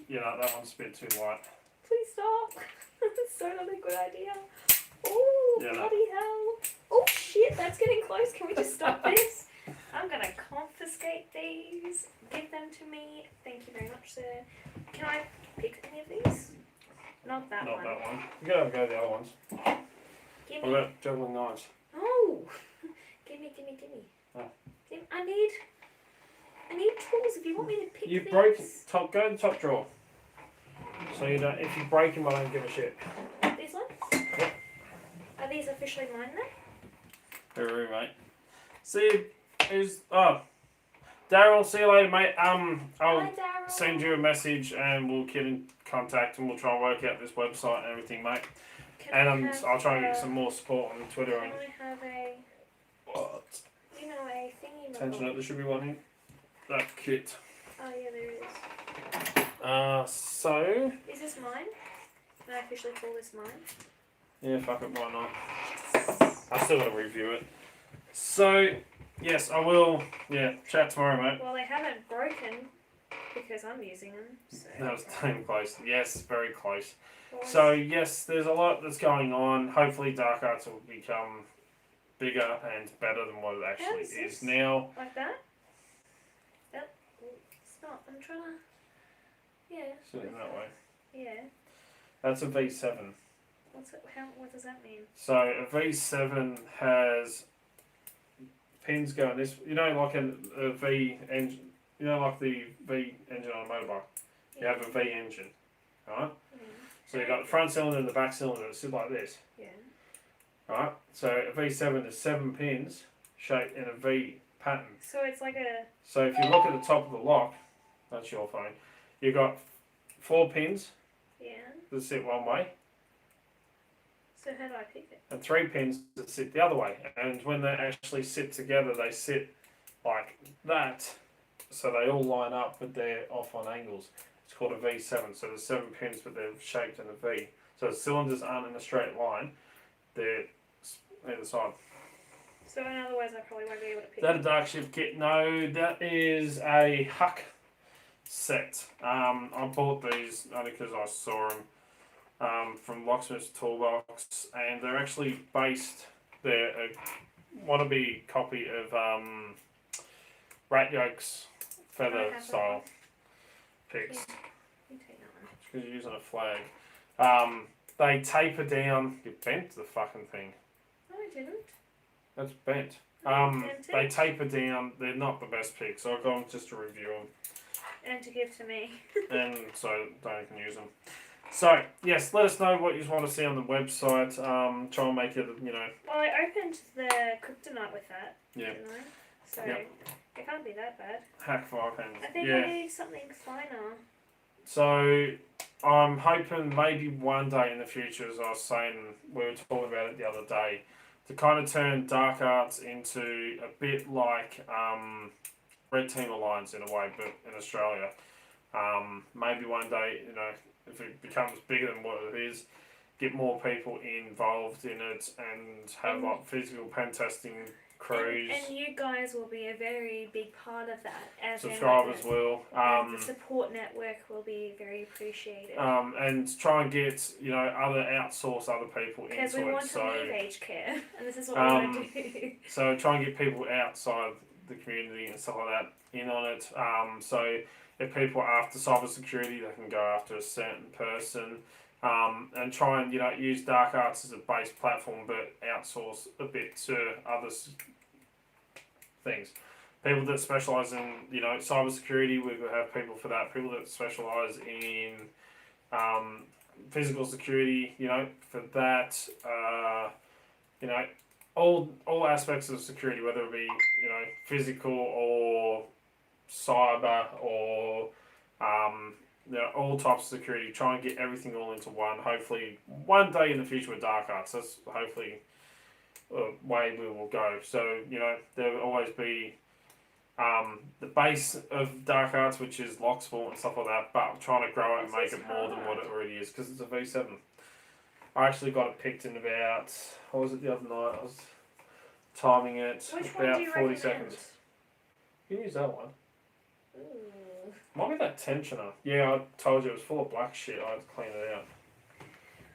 That one's a bit too light. Please stop. That's so not a good idea. Oh, bloody hell. Oh shit, that's getting close. Can we just stop this? I'm gonna confiscate these. Give them to me. Thank you very much, sir. Can I pick any of these? Not that one. Not that one. You gotta go the other ones. Gimme. What about juggling knives? Oh! Gimme. Oh. I need tools if you want me to pick You've these. broken. Go to the top drawer. So you don't. If you break them, I don't give a shit. These ones? Yep. Are these officially mine then? Very mate. See who's Daryl, see you later, mate. I'll Hi, Daryl. send you a message and we'll get in contact and we'll try and work out this website and everything, mate. I'll try and get some more support on Twitter. Can I have a... What? a thingy. Attention, there should be one in that kit. Oh yeah, there is. So... Is this mine? Can I officially call this mine? Yeah, fuck it, why not? I still gotta review it. So, yes, I will, chat tomorrow, mate. Well, they haven't broken because I'm using them. So. That was damn close. Yes, very close. So, yes, there's a lot that's going on. Hopefully Dark Arts will become bigger and better than what it actually is now. Like that? Yep. Stop. I'm trying to... Yeah. Sitting that way. Yeah. That's a V7. What does that mean? So, a V7 has pins going this... like a V engine... like the V engine on a motorbike. You have a V engine. Right? So you've got the front cylinder and the back cylinder that sit like this. Yeah. Right? So a V7 is 7 pins shaped in a V pattern. So it's like a... So if you look at the top of the lock, that's your phone, you've got 4 pins that sit one way. So how do I pick it? And 3 pins that sit the other way. And when they actually sit together, they sit like that. So they all line up, but they're off on angles. It's called a V7. So there's 7 pins, but they're shaped in a V. So the cylinders aren't in a straight line. They're either side. So in other words, I probably won't be able to pick That a dark shift kit? No, that is a Huck set. I bought these only because I saw them from Locksmith's Toolbox, and they're actually based. They're a wannabe copy of Rat Yoke's feather style picks. You take that one. Because you're using a flag. They taper down. You bent the fucking thing. No, I didn't. That's bent. Bent They it. taper down. They're not the best picks. So I've gone just to review them. And to give to me. And so Dana can use them. So, yes, let us know what you want to see on the website. Try and make it, Well, I opened the kryptonite with that. Yeah. Didn't I? So Yep. it can't be that bad. hack 5 hands. I think Yeah. I need something finer. So, I'm hoping maybe one day in the future, as I was saying, we were talking about it the other day, to kind of turn Dark Arts into a bit like Red Team Alliance in a way, but in Australia. Maybe one day, if it becomes bigger than what it is, get more people involved in it and have like physical pen testing crews. And you guys will be a very big part of that. As Subscribers will. the support network will be very appreciated. And try and get outsource other people into it. Because we want to leave aged care, and this is what we want to do. So try and get people outside the community and stuff like that in on it. So if people are after cybersecurity, they can go after a certain person. And try and use dark arts as a base platform, but outsource a bit to other things. People that specialize in cybersecurity, we will have people for that. People that specialize in physical security, for that. All aspects of security, whether it be physical or cyber or all types of security. Try and get everything all into one. Hopefully, one day in the future with dark arts, that's hopefully a way we will go. So there will always be the base of dark arts, which is lock sport and stuff like that. But I'm trying to grow it and make it more than what it already is, because it's a V7. I actually got it picked in about, what was it the other night? I was timing it about 40 seconds. You can use that one. Ooh. Might be that tensioner. Yeah, I told you it was full of black shit. I had to clean it out.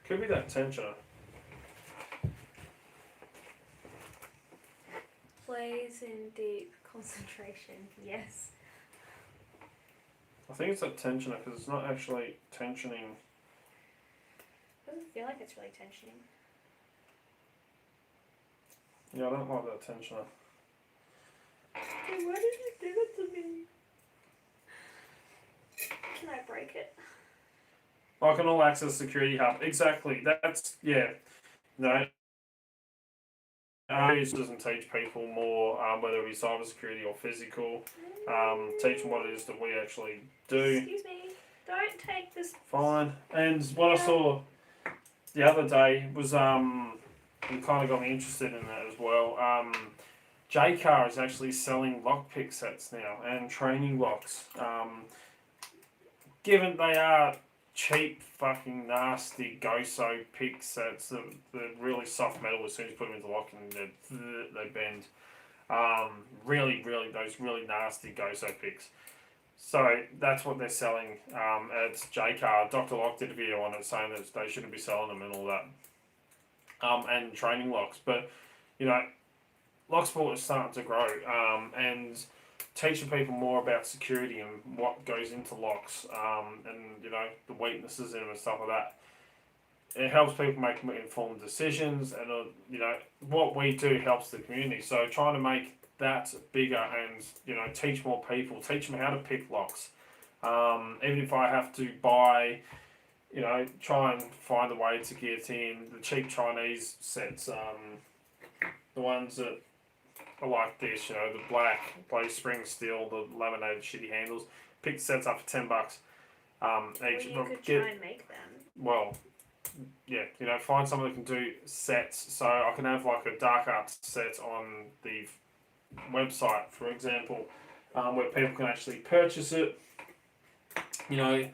Could be that tensioner. Plays in deep concentration. Yes. I think it's that tensioner because it's not actually tensioning. Doesn't feel like it's really tensioning. Yeah, I don't like that tensioner. Why did you do that to me? Can I break it? Like an all-access security hub. Exactly. That's, yeah. No. It doesn't teach people more, whether it be cybersecurity or physical. Teach them what it is that we actually do. Excuse me. Don't take this. Fine. And what I saw the other day was, it kind of got me interested in that as well. JCar is actually selling lockpick sets now and training locks. Given they are cheap, fucking nasty Goso pick sets, they're really soft metal. As soon as you put them into lock and they bend. Really, those really nasty Goso picks. So that's what they're selling at JCar. Dr. Locke did a video on it saying that they shouldn't be selling them and all that. And training locks. But, lock sport is starting to grow. And teaching people more about security and what goes into locks, and the weaknesses in them and stuff like that. It helps people make informed decisions, and what we do helps the community. So trying to make that bigger and teach more people, teach them how to pick locks. Even if I have to buy, try and find a way to get in the cheap Chinese sets, the ones that are like this, the black spring steel, the laminated shitty handles. Pick the sets up for $10 each. Well, you could try and make them. Well, yeah, find someone that can do sets. So I can have like a dark arts set on the website, for example, where people can actually purchase it. A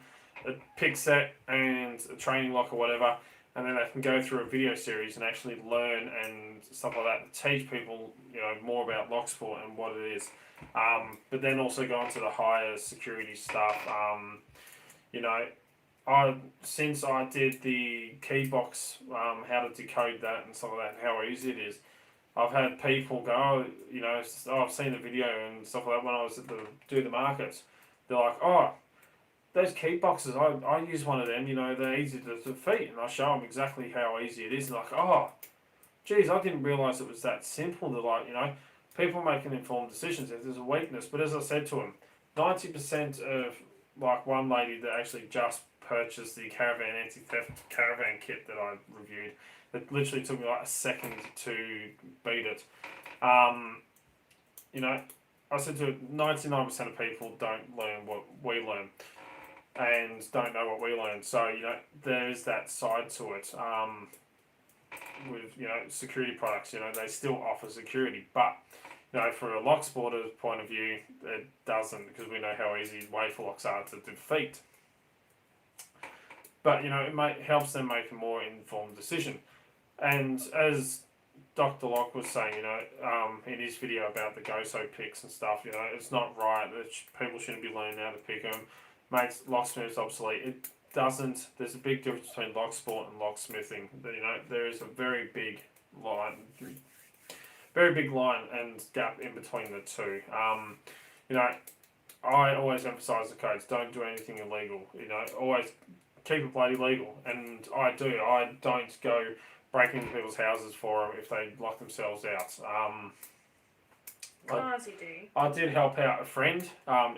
pick set and a training lock or whatever. And then they can go through a video series and actually learn and stuff like that, teach people, more about lock sport and what it is. But then also go on to the higher security stuff. Since I did the key box, how to decode that and stuff like that, and how easy it is, I've had people go, I've seen the video and stuff like that when I was at do the markets. They're like, oh, those key boxes, I use one of them, they're easy to defeat, and I show them exactly how easy it is. And like, oh, geez, I didn't realise it was that simple. They're like, people making informed decisions if there's a weakness. But as I said to them, 90% of, like one lady that actually just purchased the Caravan Anti-Theft Caravan kit that I reviewed, it literally took me like a second to beat it. I said to her, 99% of people don't learn what we learn. And don't know what we learn. So, there is that side to it. With, security products, they still offer security. But, for a lock sporter's point of view, it doesn't, because we know how easy wafer locks are to defeat. But, it helps them make a more informed decision. And as Dr. Locke was saying, in his video about the GOSO picks and stuff, it's not right that people shouldn't be learning how to pick them. Makes locksmiths obsolete. It doesn't. There's a big difference between lock sport and locksmithing. There is a very big line and gap in between the two. I always emphasise the codes. Don't do anything illegal. Always keep it bloody legal. And I do. I don't go break into people's houses for them if they lock themselves out. Cars you do. I did help out a friend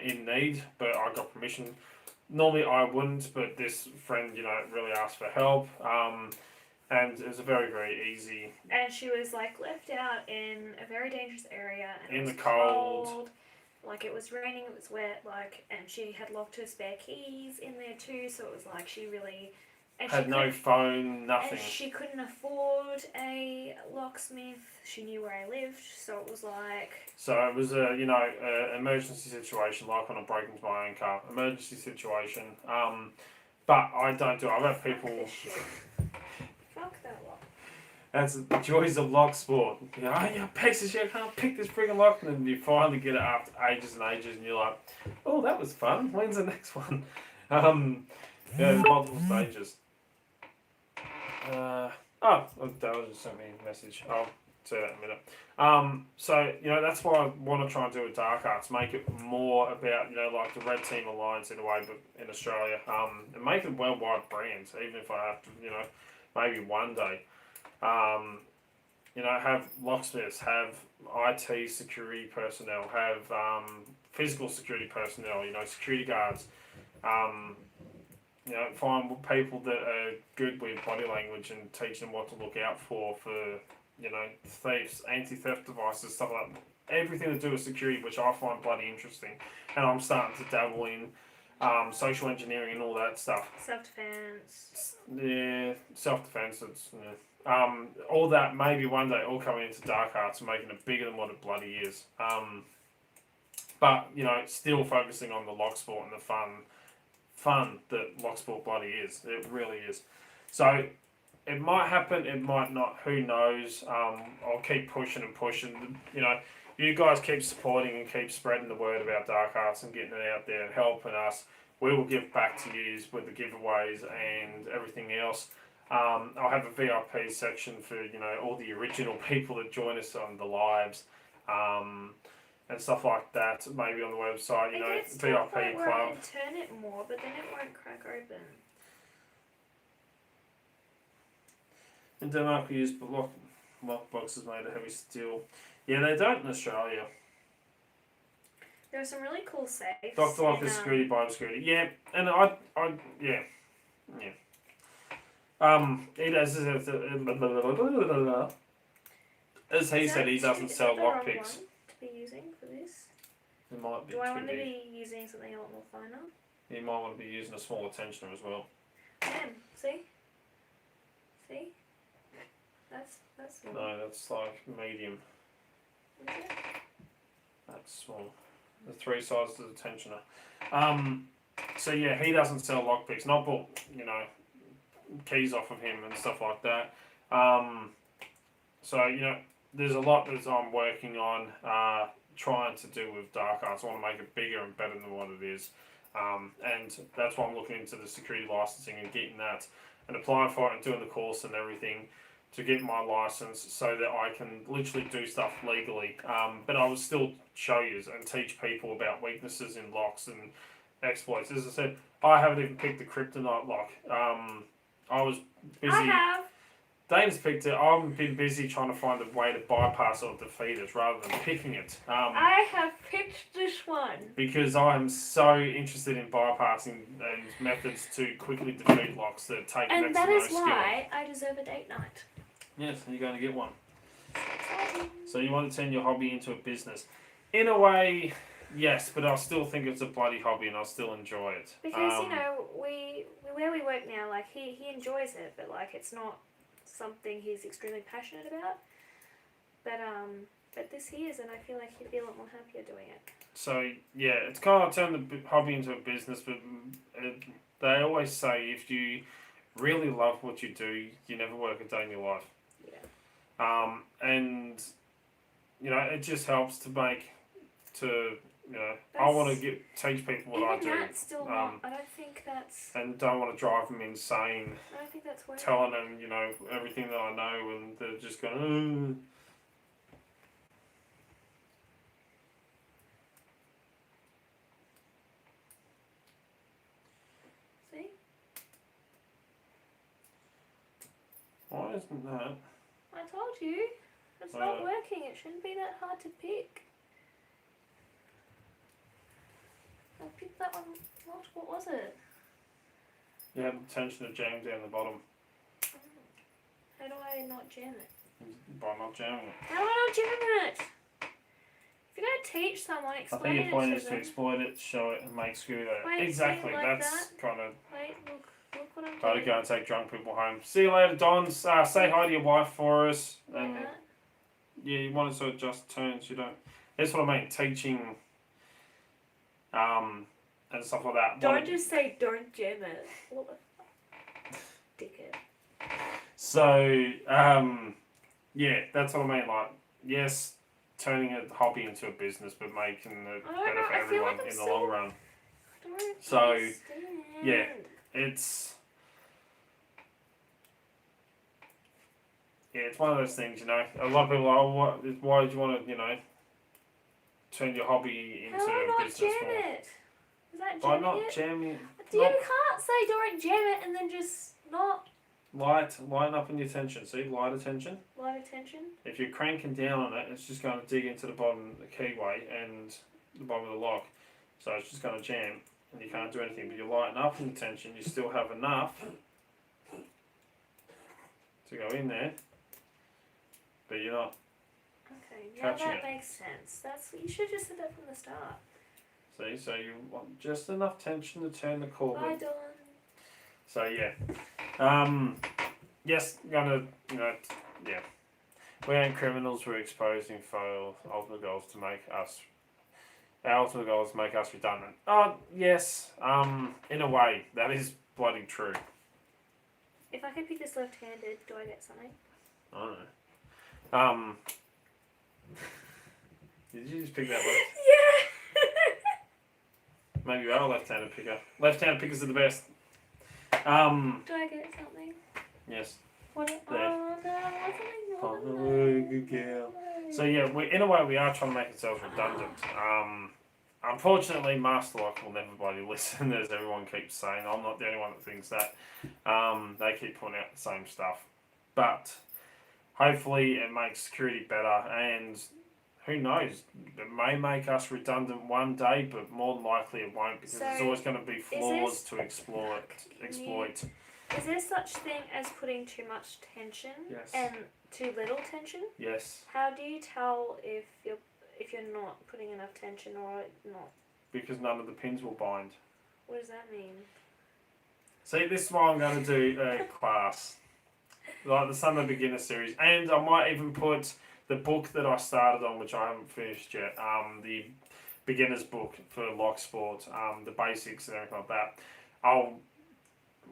in need, but I got permission. Normally I wouldn't, but this friend, really asked for help. And it was a very, very easy. And she was left out in a very dangerous area. And in it was the cold. It was raining, it was wet, and she had locked her spare keys in there too, so it was she really... And had no phone, nothing. And she couldn't afford a locksmith. She knew where I lived, so it was So it was a emergency situation, like when I broke into my own car. Emergency situation. But I don't do it. I've had people. Fuck that lock. That's the joys of lock sport. You piece of shit, I can't pick this friggin' lock, and then you finally get it after ages and ages, and you're like, oh, that was fun. When's the next one? There's multiple stages. That was just sent me a message. I'll say that in a minute. So that's why I want to try and do with Dark Arts, make it more about like the Red Team Alliance in a way, but in Australia, and make it a worldwide brand. Even if I have to, maybe one day, have locksmiths, have IT security personnel, have physical security personnel, security guards. Find people that are good with body language and teach them what to look out for thieves, anti-theft devices, stuff like that. Everything to do with security, which I find bloody interesting. And I'm starting to dabble in social engineering and all that stuff. Self-defense. Yeah, self-defense. All that maybe one day all coming into Dark Arts and making it bigger than what it bloody is. But, still focusing on the lock sport and the fun that lock sport bloody is. It really is. So it might happen, it might not, who knows. I'll keep pushing and pushing. You guys keep supporting and keep spreading the word about Dark Arts and getting it out there and helping us. We will give back to you with the giveaways and everything else. I'll have a VIP section for all the original people that join us on the lives. And stuff like that, maybe on the website, VIP club. Turn it more, but then it won't crack open. In Denmark, we use lock boxes made of heavy steel. Yeah, they don't in Australia. There are some really cool safes. Dr. Lock is security by security. Yeah, and yeah. As he said, he doesn't sell lockpicks. Using for this? It might be. Do I want to be using something a lot more finer? You might want to be using a smaller tensioner as well. See? That's small. No, that's like medium. Is it? That's small. The 3 sizes of the tensioner. So yeah, he doesn't sell lockpicks. Not bought, keys off of him and stuff like that. So there's a lot that I'm working on, trying to do with Dark Arts. I want to make it bigger and better than what it is. And that's why I'm looking into the security licensing and getting that and applying for it and doing the course and everything to get my license so that I can literally do stuff legally. But I will still show you and teach people about weaknesses in locks and exploits. As I said, I haven't even picked the kryptonite lock. I was busy. I have. Dane's picked it. I've been busy trying to find a way to bypass or defeat it rather than picking it. I have picked this one. Because I am so interested in bypassing and methods to quickly defeat locks that take and next to no skill. And that is why I deserve a date night. Yes, you're going to get one. So you want to turn your hobby into a business. In a way, yes, but I still think it's a bloody hobby and I still enjoy it. Because, where we work now, he enjoys it, but, it's not something he's extremely passionate about. But this he is, and I feel like he'd be a lot more happier doing it. So, yeah, it's kind of turned the hobby into a business, but they always say if you really love what you do, you never work a day in your life. And it just helps to I want to teach people what I even do. that's still not. I don't think that's. And don't want to drive them insane. I don't think that's worth telling them, everything that I know, and they're just going, See? Why isn't that? I told you. It's not working. It shouldn't be that hard to pick. I picked that one. What was it? You have the tension of jam down the bottom. How do I not jam it? By not jamming it. How do I not jam it? If you're going to teach someone, I explain think your it point to is to them. exploit it, show it, and make screw that. Wait, Exactly. see, like That's that? kind of. Wait, look what I'm Gotta doing. go and take drunk people home. See you later, Dons. Say hi to your wife for us. Like And that. yeah, you want it so it just turns. You don't. That's what I mean. Teaching. And stuff like that. Don't just say don't jam it. What the fuck? Dickhead. So, yeah, that's what I mean. Like, yes, turning a hobby into a business, but making it I don't better know, for I feel everyone like I'm in the still- long run. I don't So, understand. yeah. It's one of those things, A lot of people are, why do you want to, turn your hobby into How do I a not business jam more? it? Is that By jamming not it? jamming, You can't say don't jam it and then just not lighten up in your tension. See, light attention. light attention. If you're cranking down on it, it's just going to dig into the bottom, the keyway, and the bottom of the lock. So it's just going to jam, and you can't do anything. But you lighten up in the tension, you still have enough to go in there, but you're not. Okay, now Catching that it. makes sense. You should have just said that from the start. See, so you want just enough tension to turn the cord. Bye, Dawn. So yeah, yes, gonna yeah. We ain't criminals. We're exposing for ultimate goals to make us. Our ultimate goal is to make us redundant. Oh yes, in a way that is bloody true. If I could pick this left-handed, do I get something? I don't know. Did you just pick that left? Yeah. Maybe you are a left-handed picker. Left-handed pickers are the best. Do I get something? Yes. What? There. Oh no! Oh, good girl. So yeah, in a way we are trying to make ourselves redundant. Unfortunately, Masterlock will never bloody listen, as everyone keeps saying. I'm not the only one that thinks that. They keep putting out the same stuff, but hopefully it makes security better, and who knows, it may make us redundant one day, but more than likely it won't, because there's always going to be flaws to exploit. Is there such thing as putting too much tension and too little tension? Yes. How do you tell if you're not putting enough tension or not? Because none of the pins will bind. What does that mean? See, this is why I'm going to do a class, like the Sunday Beginner series, and I might even put the book that I started on, which I haven't finished yet, the beginner's book for lock sport, the basics and everything like that. I'll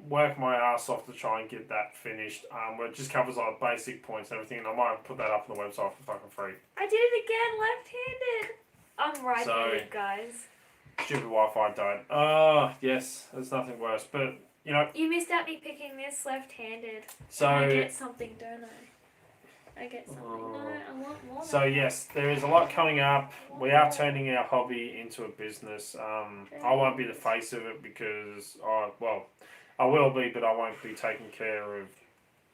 work my ass off to try and get that finished, where it just covers like basic points and everything, and I might put that up on the website for fucking free. I did it again, left-handed. I'm right-handed, guys. Stupid Wi-Fi died. Oh, yes, there's nothing worse, but you missed out me picking this left-handed. So I get something, don't I? I get something. No, I want more. So yes, there is a lot coming up. We are turning our hobby into a business. I won't be the face of it because I will be, but I won't be taking care of,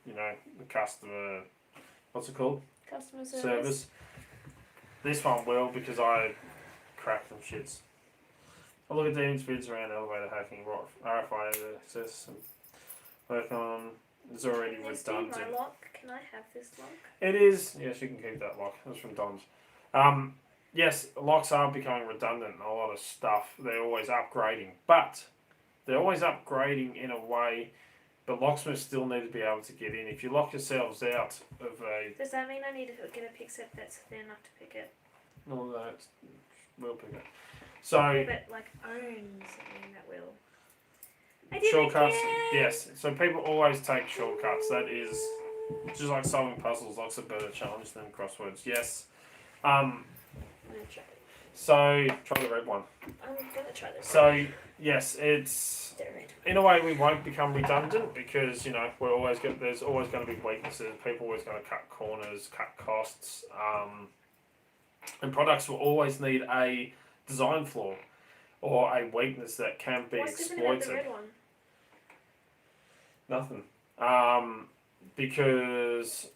the customer. What's it called? Customer service. This one will, because I crack them shits. I look at demons, vids around elevator hacking, RFID access, and work on. It's already Can this redundant. be my lock? Can I have this lock? It is. Yes, you can keep that lock. That's from Don's. Yes, locks are becoming redundant in a lot of stuff. They're always upgrading. But they're always upgrading in a way, but locksmiths still need to be able to get in. If you lock yourselves out of a... Does that mean I need to get a pick set that's thin enough to pick it? No, we'll pick it. So... Yeah, but like owns something that will. I did Shortcuts, again. yes. So people always take shortcuts. That is Just like solving puzzles, locks a better challenge than crosswords. Yes. I'm gonna try it. So try the red one. I'm gonna try this. So yes, it's They're red. in a way we won't become redundant because we're always there's always going to be weaknesses. People are always going to cut corners, cut costs, and products will always need a design flaw or a weakness that can be What's different about the exploited. red one? Nothing. Because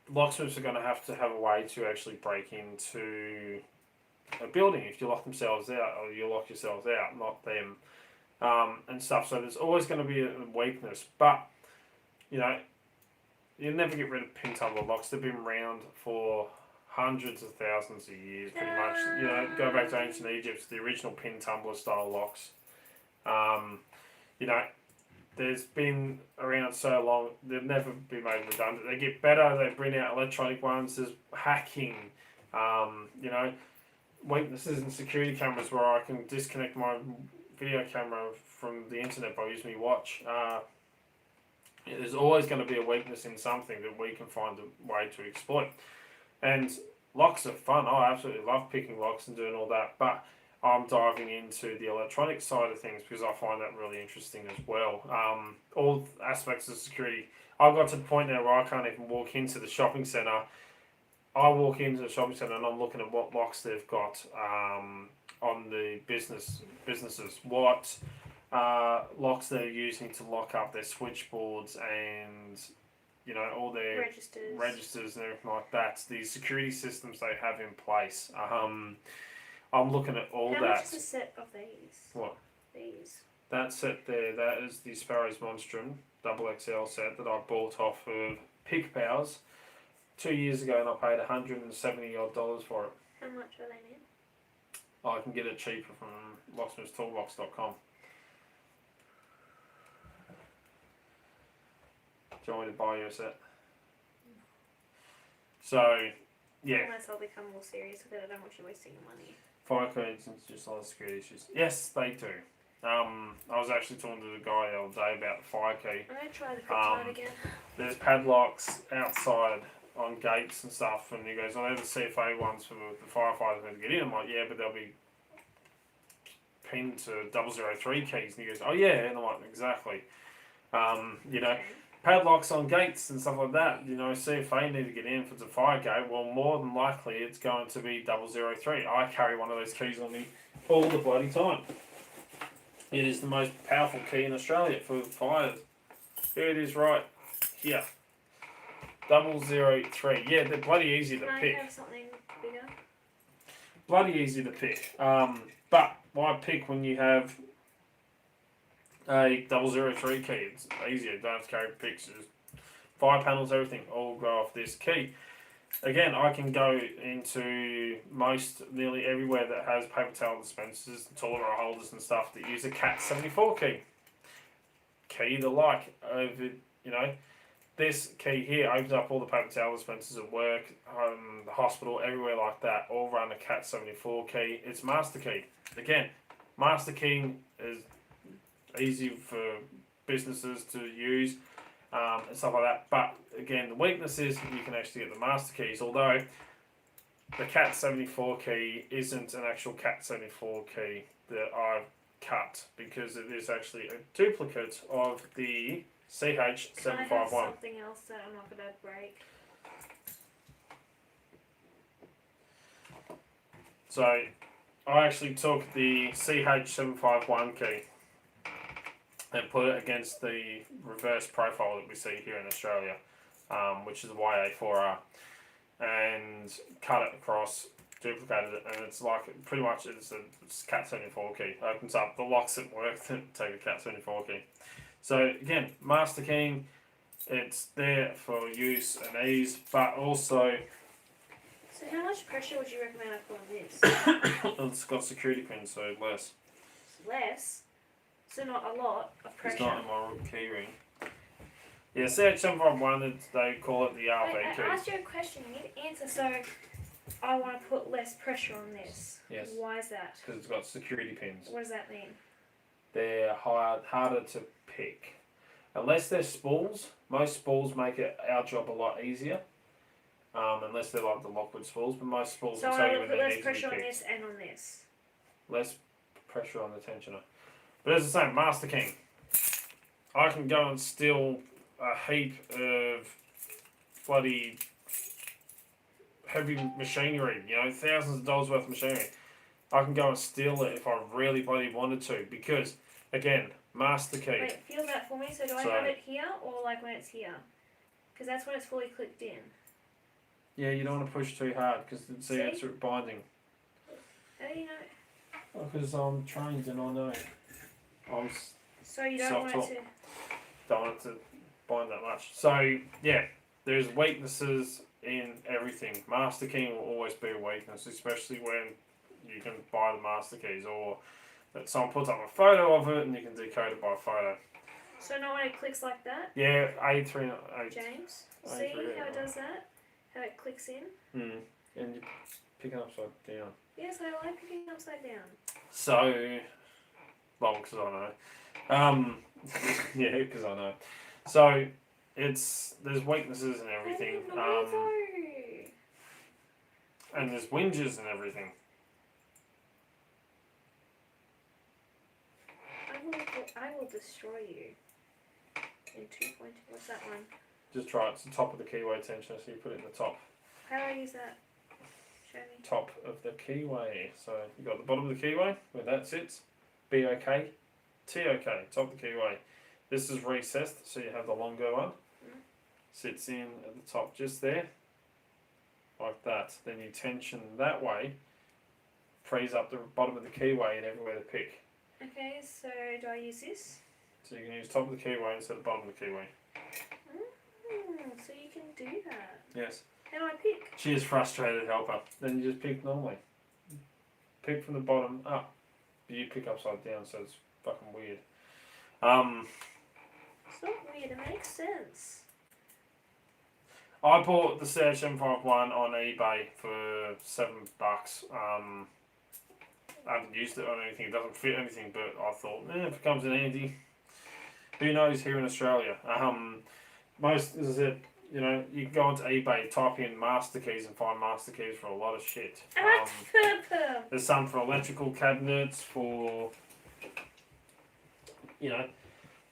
locksmiths are going to have a way to actually break into a building if you lock themselves out or you lock yourselves out, not them, and stuff. So there's always going to be a weakness, but you'll never get rid of pin tumbler locks. They've been around for hundreds of thousands of years, pretty much. Go back to ancient Egypt, the original pin tumbler style locks. There's been around so long, they've never been made redundant. They get better, they bring out electronic ones, there's hacking, weaknesses in security cameras where I can disconnect my video camera from the internet by using my watch. There's always going to be a weakness in something that we can find a way to exploit. And locks are fun. I absolutely love picking locks and doing all that, but I'm diving into the electronic side of things because I find that really interesting as well. All aspects of security. I've got to the point now where I can't even walk into the shopping centre. I walk into the shopping centre and I'm looking at what locks they've got on the businesses, what locks they're using to lock up their switchboards and all their registers and everything like that. The security systems they have in place. I'm looking at all that. How much is a set of these? What? These. That set there, that is the Sparrow's Monstrum XXL set that I bought off of Pig Powers 2 years ago, and I paid $170 odd for it. How much are they now? I can get it cheaper from locksmithstoolbox.com. Do you want me to buy you a set? So, yeah. Unless I'll become more serious with it, I don't want you wasting your money. Fire codes and just other security issues. Yes, they do. I was actually talking to the guy the other day about the fire key. I'm going to try the kryptonite again. There's padlocks outside on gates and stuff, and he goes, I know the CFA ones for the firefighters to get in. I'm like, yeah, but they'll be pinned to 003 keys. And he goes, oh yeah, and I'm like, exactly. Padlocks on gates and stuff like that. See if they need to get in if it's a fire gate. Well, more than likely it's going to be 003. I carry one of those keys on me all the bloody time. It is the most powerful key in Australia for fires. Here it is, right here. 003. Yeah, they're bloody easy to pick. Can I have something bigger? Bloody easy to pick. But why pick when you have a 003 key? It's easier. Don't have to carry pictures. Fire panels, everything all go off this key. Again, I can go into nearly everywhere that has paper towel dispensers, toilet roll holders and stuff that use a Cat 74 key. Key the like over, this key here opens up all the paper towel dispensers at work, the hospital, everywhere like that, all run a Cat 74 key. It's master key. Again, master key is easy for businesses to use and stuff like that. But again, the weakness is you can actually get the master keys, although the Cat 74 key isn't an actual Cat 74 key that I've cut because it is actually a duplicate of the CH751. Can I have something else that I'm not going to break? So I actually took the CH751 key and put it against the reverse profile that we see here in Australia, which is the YA4R, and cut it across, duplicated it, and it's like pretty much it's a Cat 74 key. Opens up the locks at work that take a Cat 74 key. So again, master keying, it's there for use and ease, but also. So how much pressure would you recommend I put on this? It's got security pins, so less. Less? So not a lot of pressure. It's not in my key ring. Yeah, CH751, they call it the RV key. I asked you a question, you need to answer. So I want to put less pressure on this. Yes. Why is that? Because it's got security pins. What does that mean? They're harder to pick. Unless they're spools, most spools make our job a lot easier. Unless they're like the Lockwood spools, but most spools So will I tell you want when to put they less need to be pressure on picked. this and on this. Less pressure on the tensioner. But as I say, Master King, I can go and steal a heap of bloody heavy machinery, thousands of dollars worth of machinery. I can go and steal it if I really bloody wanted to, because, again, Master Key. Wait, feel that for me. So do I have it here or like when it's here? Because that's when it's fully clicked in. Yeah, you don't want to push too hard, because it's binding. How do you know? Because I'm trained and I know. So you don't want it to... Don't want it to bind that much. So, yeah, there's weaknesses in everything. Master Key will always be a weakness, especially when you can buy the Master Keys, or that someone puts up a photo of it and you can decode it by photo. So not when it clicks like that? Yeah, A3... James, see how it does that? How it clicks in? And you pick it upside down. Yes, I like picking upside down. So... Well, because I know. Yeah, because I know. So, there's weaknesses in everything. And there's whinges and everything. I will destroy you. In 2.2. What's that one? Just try it. It's the top of the keyway tensioner, so you put it in the top. How do I use that? Show me. Top of the keyway. So you got the bottom of the keyway where that sits. BOK. TOK. Top of the keyway. This is recessed, so you have the longer one. Sits in at the top, just there. Like that. Then you tension that way. Frees up the bottom of the keyway and everywhere to pick. Okay, so do I use this? So you can use top of the keyway instead of bottom of the keyway. So you can do that. Yes. How do I pick? She is frustrated helper. Then you just pick normally. Pick from the bottom up. But you pick upside down, so it's fucking weird. It's not weird, it makes sense. I bought the CH751 on eBay for $7. I haven't used it on anything, it doesn't fit anything, but I thought, if it comes in handy, who knows here in Australia. Most, as I said, you can go onto eBay, type in Master Keys and find Master Keys for a lot of shit. There's some for electrical cabinets, for,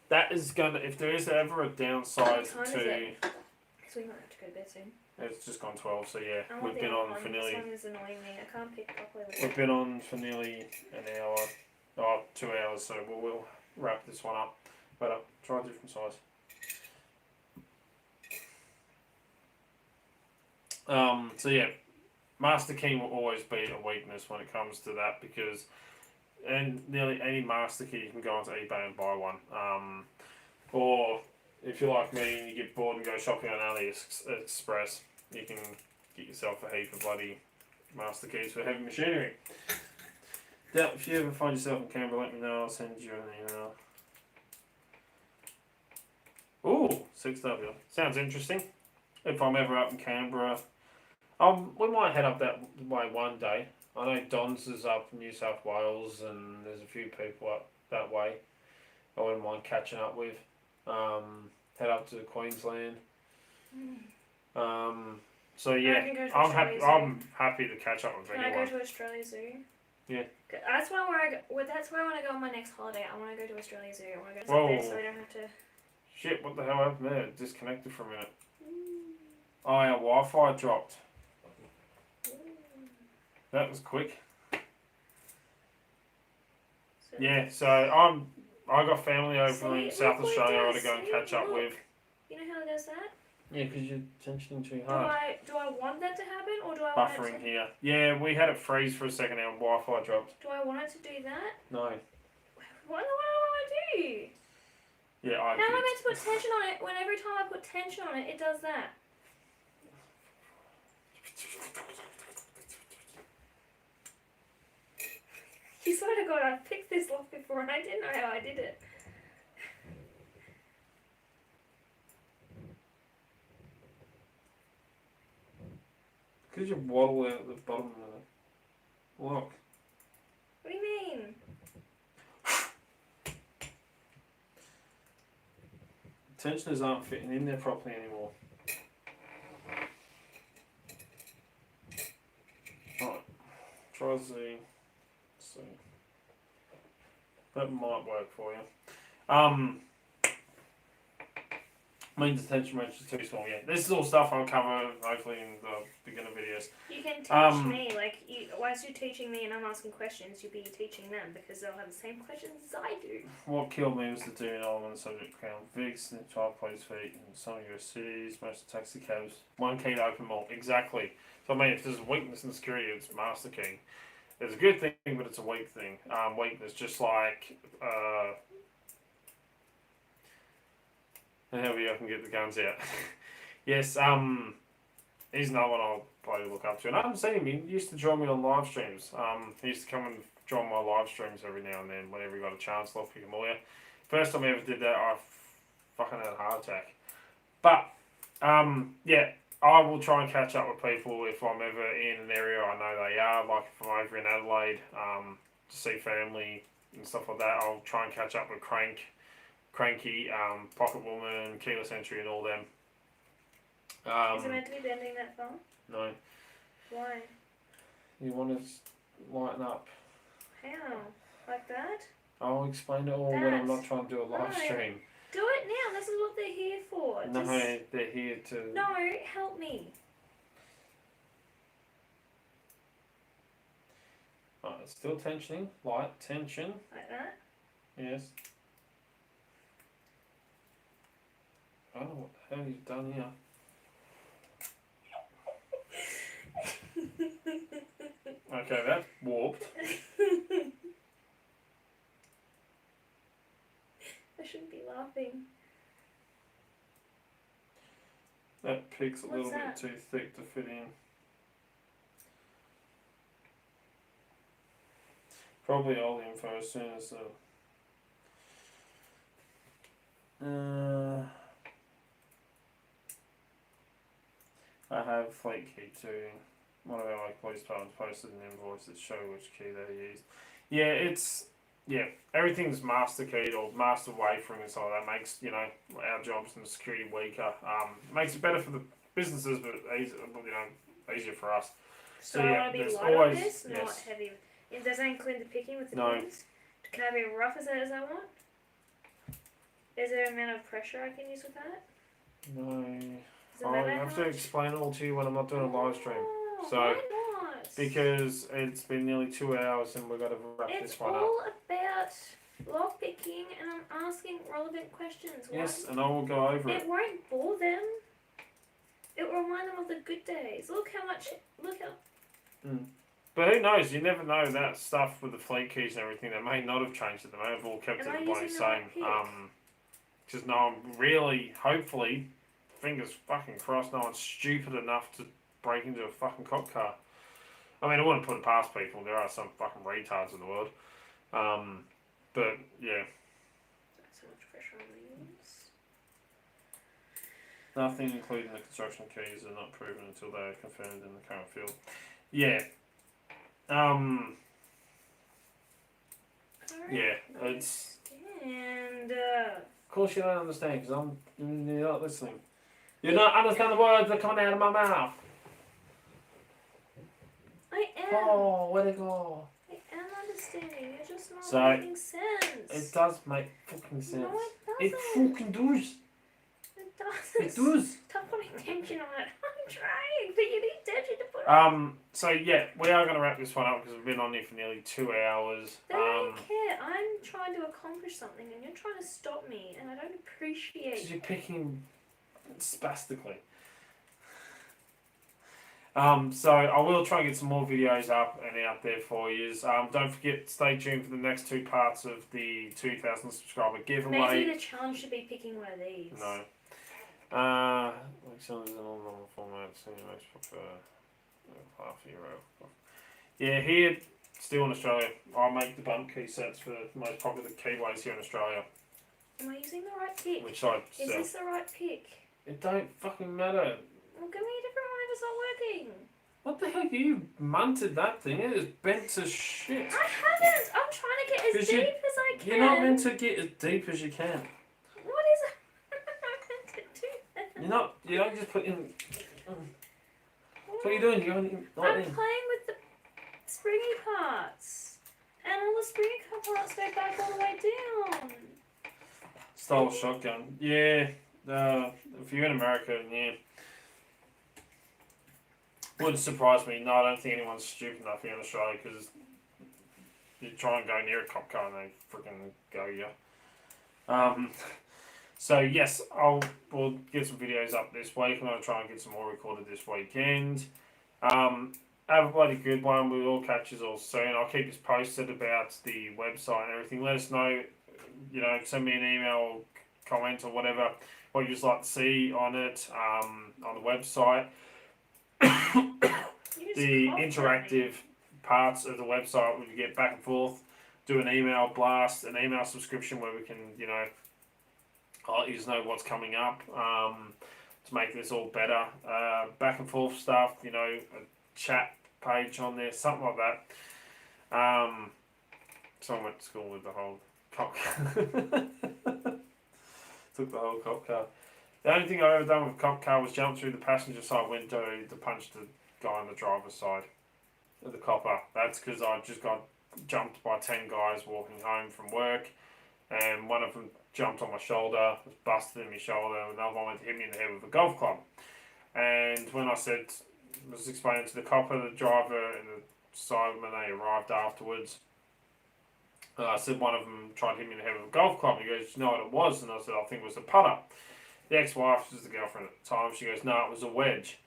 that is going to, if there is ever a downside to... So we might have to go to bed soon. It's just gone 12, so yeah, we've been on for nearly... This one is annoying me, I can't pick properly with We've been on for nearly an hour, 2 hours, so we'll wrap this one up. But try a different size. So yeah, Master Key will always be a weakness when it comes to that, because nearly any Master Key you can go onto eBay and buy one. Or if you're like me and you get bored and go shopping on AliExpress, you can get yourself a heap of bloody Master Keys for heavy machinery. Yeah, if you ever find yourself in Canberra, let me know. I'll send you an email. Ooh, 6W. Sounds interesting. If I'm ever up in Canberra, we might head up that way one day. I know Don's is up in New South Wales, and there's a few people up that way I wouldn't mind catching up with. Head up to Queensland. So yeah, I'm happy to catch up with anyone. Can I go to Australia Zoo? Yeah. That's where that's where I want to go on my next holiday. I want to go to Australia Zoo. I want to go there so I don't have to... Shit, what the hell happened there? It disconnected for a minute. Oh, our Wi-Fi dropped. That was quick. Yeah, so I got family over in South Australia I want to go and catch up with. You know how it does that? Yeah, because you're tensioning too hard. Do I want that to happen, or do I want it to... Buffering here. Yeah, we had it freeze for a second, our Wi-Fi dropped. Do I want it to do that? No. What do I want to do? Yeah, how am I meant to put tension on it when every time I put tension on it, it does that? You swear to God, I've picked this lock before and I didn't know how I did it. Because you waddle out the bottom of the lock. What do you mean? Tensioners aren't fitting in there properly anymore. Right, try Z. See. That might work for you. Means the tension wrench is too small. Yeah, this is all stuff I'll cover hopefully in the beginner videos. You can teach me, like, whilst you're teaching me and I'm asking questions, you'll be teaching them because they'll have the same questions as I do. What killed me was the doing element subject crown Vigs, child police feet, and some of your cities, most taxi cabs. One key to open more. Exactly. So I mean, if there's a weakness in security, it's master key. It's a good thing, but it's a weak thing. Weakness, just like and however I can get the guns out. Yes, he's another one I'll probably look up to. And I haven't seen him. He used to join me on live streams. He used to come and join my live streams every now and then whenever he got a chance. Love picking lawyer. First time I ever did that, I fucking had a heart attack. But yeah, I will try and catch up with people if I'm ever in an area I know they are. Like if I'm over in Adelaide to see family and stuff like that, I'll try and catch up with Cranky, Pocket Woman, Keyless Entry, and all them. Is it meant to be bending that far? No. Why? You want to lighten up. How? Like that? I'll explain it all when I'm not trying to do a live stream. Do it now. This is what they're here for. No, they're here to... No, help me. Right, it's still tensioning. Light tension. Like that? Yes. I don't know what the hell you've done here. Okay, that's warped. I shouldn't be laughing. That pick's a What's little that? bit too thick to fit in. Probably all the info as soon as I have Fleet Key too. One of our police departments posted an invoice that show which key they used. Yeah, everything's master keyed or master wafering and so that makes, our jobs and security weaker. Makes it better for the businesses but easier for us. So yeah, I want to be there's light always- on this, not yes. heavy. It doesn't include the picking with the No. pins. Can I be rough as I want? Is there an amount of pressure I can use with that? No. Does it I matter have how to much? explain it all to you when I'm not doing a live stream. Oh, So, why not? Because it's been nearly 2 hours and we've got to wrap It's this one up. all about lock picking and I'm asking relevant questions. Why? Yes, and I will go over it. It won't bore them. It will remind them of the good days. Look how. But who knows? You never know that stuff with the fleet keys and everything. They may not have changed it. They may have all kept Am it I the bloody using the same. right pick? Just no one really, hopefully, fingers fucking crossed, no one's stupid enough to break into a fucking cop car. I mean, I wouldn't put it past people. There are some fucking retards in the world. But yeah. So much pressure on the units. Nothing, including the construction keys, are not proven until they are confirmed in the current field. Yeah. Yeah, it's... And, Of course you don't understand, because you're not listening. You don't understand the words that are coming out of my mouth. I am. Oh, where'd it go? I am understanding. You're just not So, making sense. It does make fucking sense. No, It it doesn't. fucking does. It doesn't. It does. Stop putting tension on it. I'm trying, but you need tension to put on. So yeah, we are going to wrap this one up because we've been on here for nearly 2 hours. They don't care. I'm trying to accomplish something and you're trying to stop me and I don't appreciate Because you're it. picking spastically. So I will try and get some more videos up and out there for you. Don't forget, stay tuned for the next 2 parts of the 2,000 subscriber giveaway. Maybe the challenge should be picking one of these. No. Like cylinders in all normal formats, so you most prefer €1/2. Yeah, here, still in Australia, I make the bump key sets for the most popular keyways here in Australia, Am I using the right pick? which I Is sell. this the right pick? It don't fucking matter. Well, give me a different one if it's not working. What the heck, you munted that thing? It is bent to shit. I haven't. I'm trying to get as 'Cause deep you- as I can. You're not meant to get as deep as you can. What is it? You don't just put in. What are you doing? You're going I'm playing with the springy parts. And all the springy parts go back all the way down. Stole a shotgun. Yeah. If you're in America, yeah. Wouldn't surprise me. No, I don't think anyone's stupid enough here in Australia because you try and go near a cop car and they freaking go you. So yes, we'll get some videos up this week. I'm gonna try and get some more recorded this weekend. Have a bloody good one. We'll catch you all soon. I'll keep you posted about the website and everything. Let us know. Send me an email, or comment, or whatever what you'd like to see on it on the website. The interactive parts of the website where you get back and forth, do an email blast, an email subscription where we can, I'll let you know what's coming up to make this all better. Back and forth stuff, a chat page on there, something like that. Someone went to school with the whole cop car. Took the whole cop car. The only thing I've ever done with a cop car was jump through the passenger side window to punch the guy on the driver's side of the copper. That's because I just got jumped by 10 guys walking home from work, and one of them jumped on my shoulder, was busted in my shoulder, and another one went to hit me in the head with a golf club. And when I was explaining to the copper, the driver, and the sideman, they arrived afterwards. I said one of them tried to hit me in the head with a golf club. He goes, "You know what it was?" And I said, "I think it was a putter." The ex-wife, she was the girlfriend at the time, she goes, "No, it was a wedge."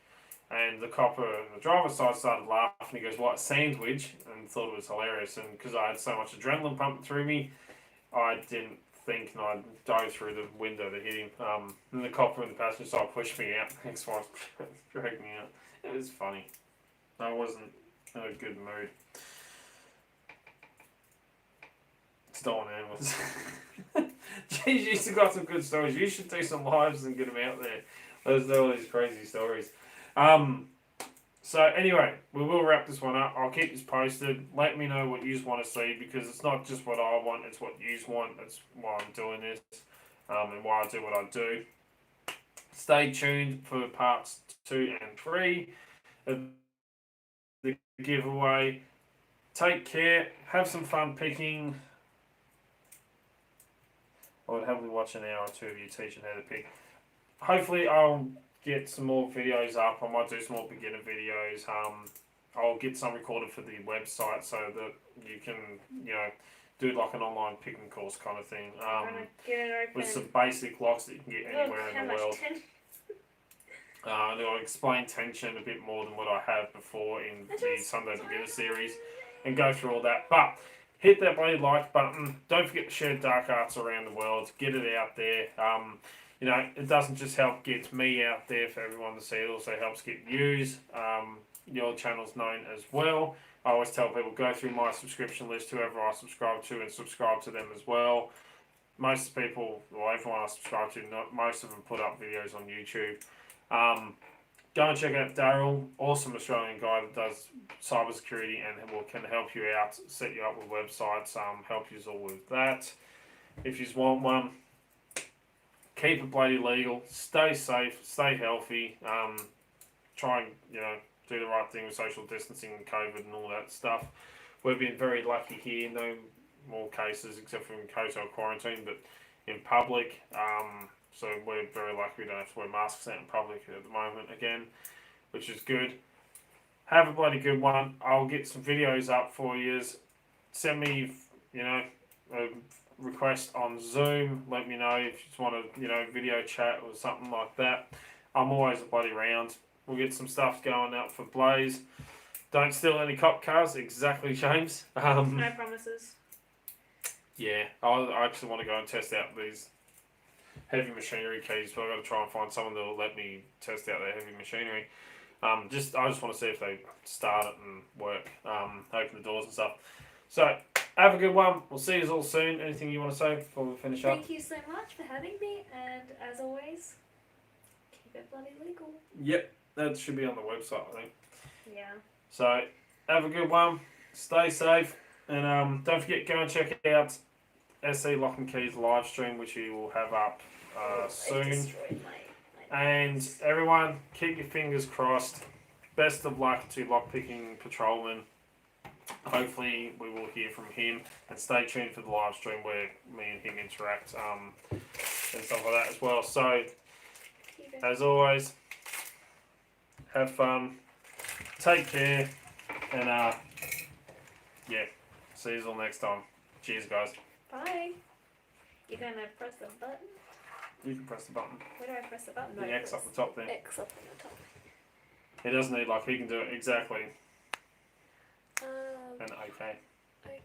And the copper on the driver's side started laughing. He goes, "What, a sandwich?" And thought it was hilarious. And because I had so much adrenaline pumping through me, I didn't think, and I dove through the window to hit him. And the copper in the passenger side pushed me out. The ex-wife dragged me out. It was funny. I wasn't in a good mood. Stolen animals. Jeez, you still got some good stories. You should do some lives and get them out there. Let us know all these crazy stories. So anyway, we will wrap this one up. I'll keep this posted. Let me know what you want to see, because it's not just what I want, it's what you want. That's why I'm doing this, and why I do what I do. Stay tuned for parts 2 and 3 of the giveaway. Take care. Have some fun picking. I would happily watch an hour or two of you teaching how to pick. Hopefully I'll get some more videos up. I might do some more beginner videos. I'll get some recorded for the website so that you can, do like an online picking course kind of thing. With some basic locks that you can get anywhere in the world. And I'll explain tension a bit more than what I have before in the Sunday Beginner series and go through all that. But hit that bloody like button. Don't forget to share Dark Arts around the world. Get it out there. It doesn't just help get me out there for everyone to see. It also helps get views. Your channel's known as well. I always tell people, go through my subscription list, whoever I subscribe to, and subscribe to them as well. Most people, or everyone I subscribe to, most of them put up videos on YouTube. Go and check out Daryl, awesome Australian guy that does cybersecurity and can help you out, set you up with websites, help you all with that. If you want one, keep it bloody legal, stay safe, stay healthy, try and, do the right thing with social distancing and COVID and all that stuff. We've been very lucky here, no more cases except for in hotel quarantine, but in public, so we're very lucky we don't have to wear masks out in public at the moment again, which is good. Have a bloody good one. I'll get some videos up for you. Send me, a request on Zoom. Let me know if you just want a, video chat or something like that. I'm always a bloody round. We'll get some stuff going out for Blaze. Don't steal any cop cars. Exactly, James. No promises. Yeah, I actually want to go and test out these heavy machinery keys, but I've got to try and find someone that will let me test out their heavy machinery. I just want to see if they start it and work, open the doors and stuff. So, have a good one. We'll see you all soon. Anything you want to say before we finish up? Thank you so much for having me, and as always, keep it bloody legal. Yep, that should be on the website, I think. Yeah. So, have a good one. Stay safe. And don't forget, go and check out SE Lock and Keys live stream, which you will have up soon. And everyone, keep your fingers crossed. Best of luck to lockpicking patrolman. Hopefully we will hear from him, and stay tuned for the live stream where me and him interact and stuff like that as well. So as always, have fun, take care, and yeah, see you all next time. Cheers, guys. Bye. You're gonna press the button? You can press the button. Where do I press the button? The X up the top there. X up on the top. He doesn't need, like, he can do it exactly. Um, And okay. okay.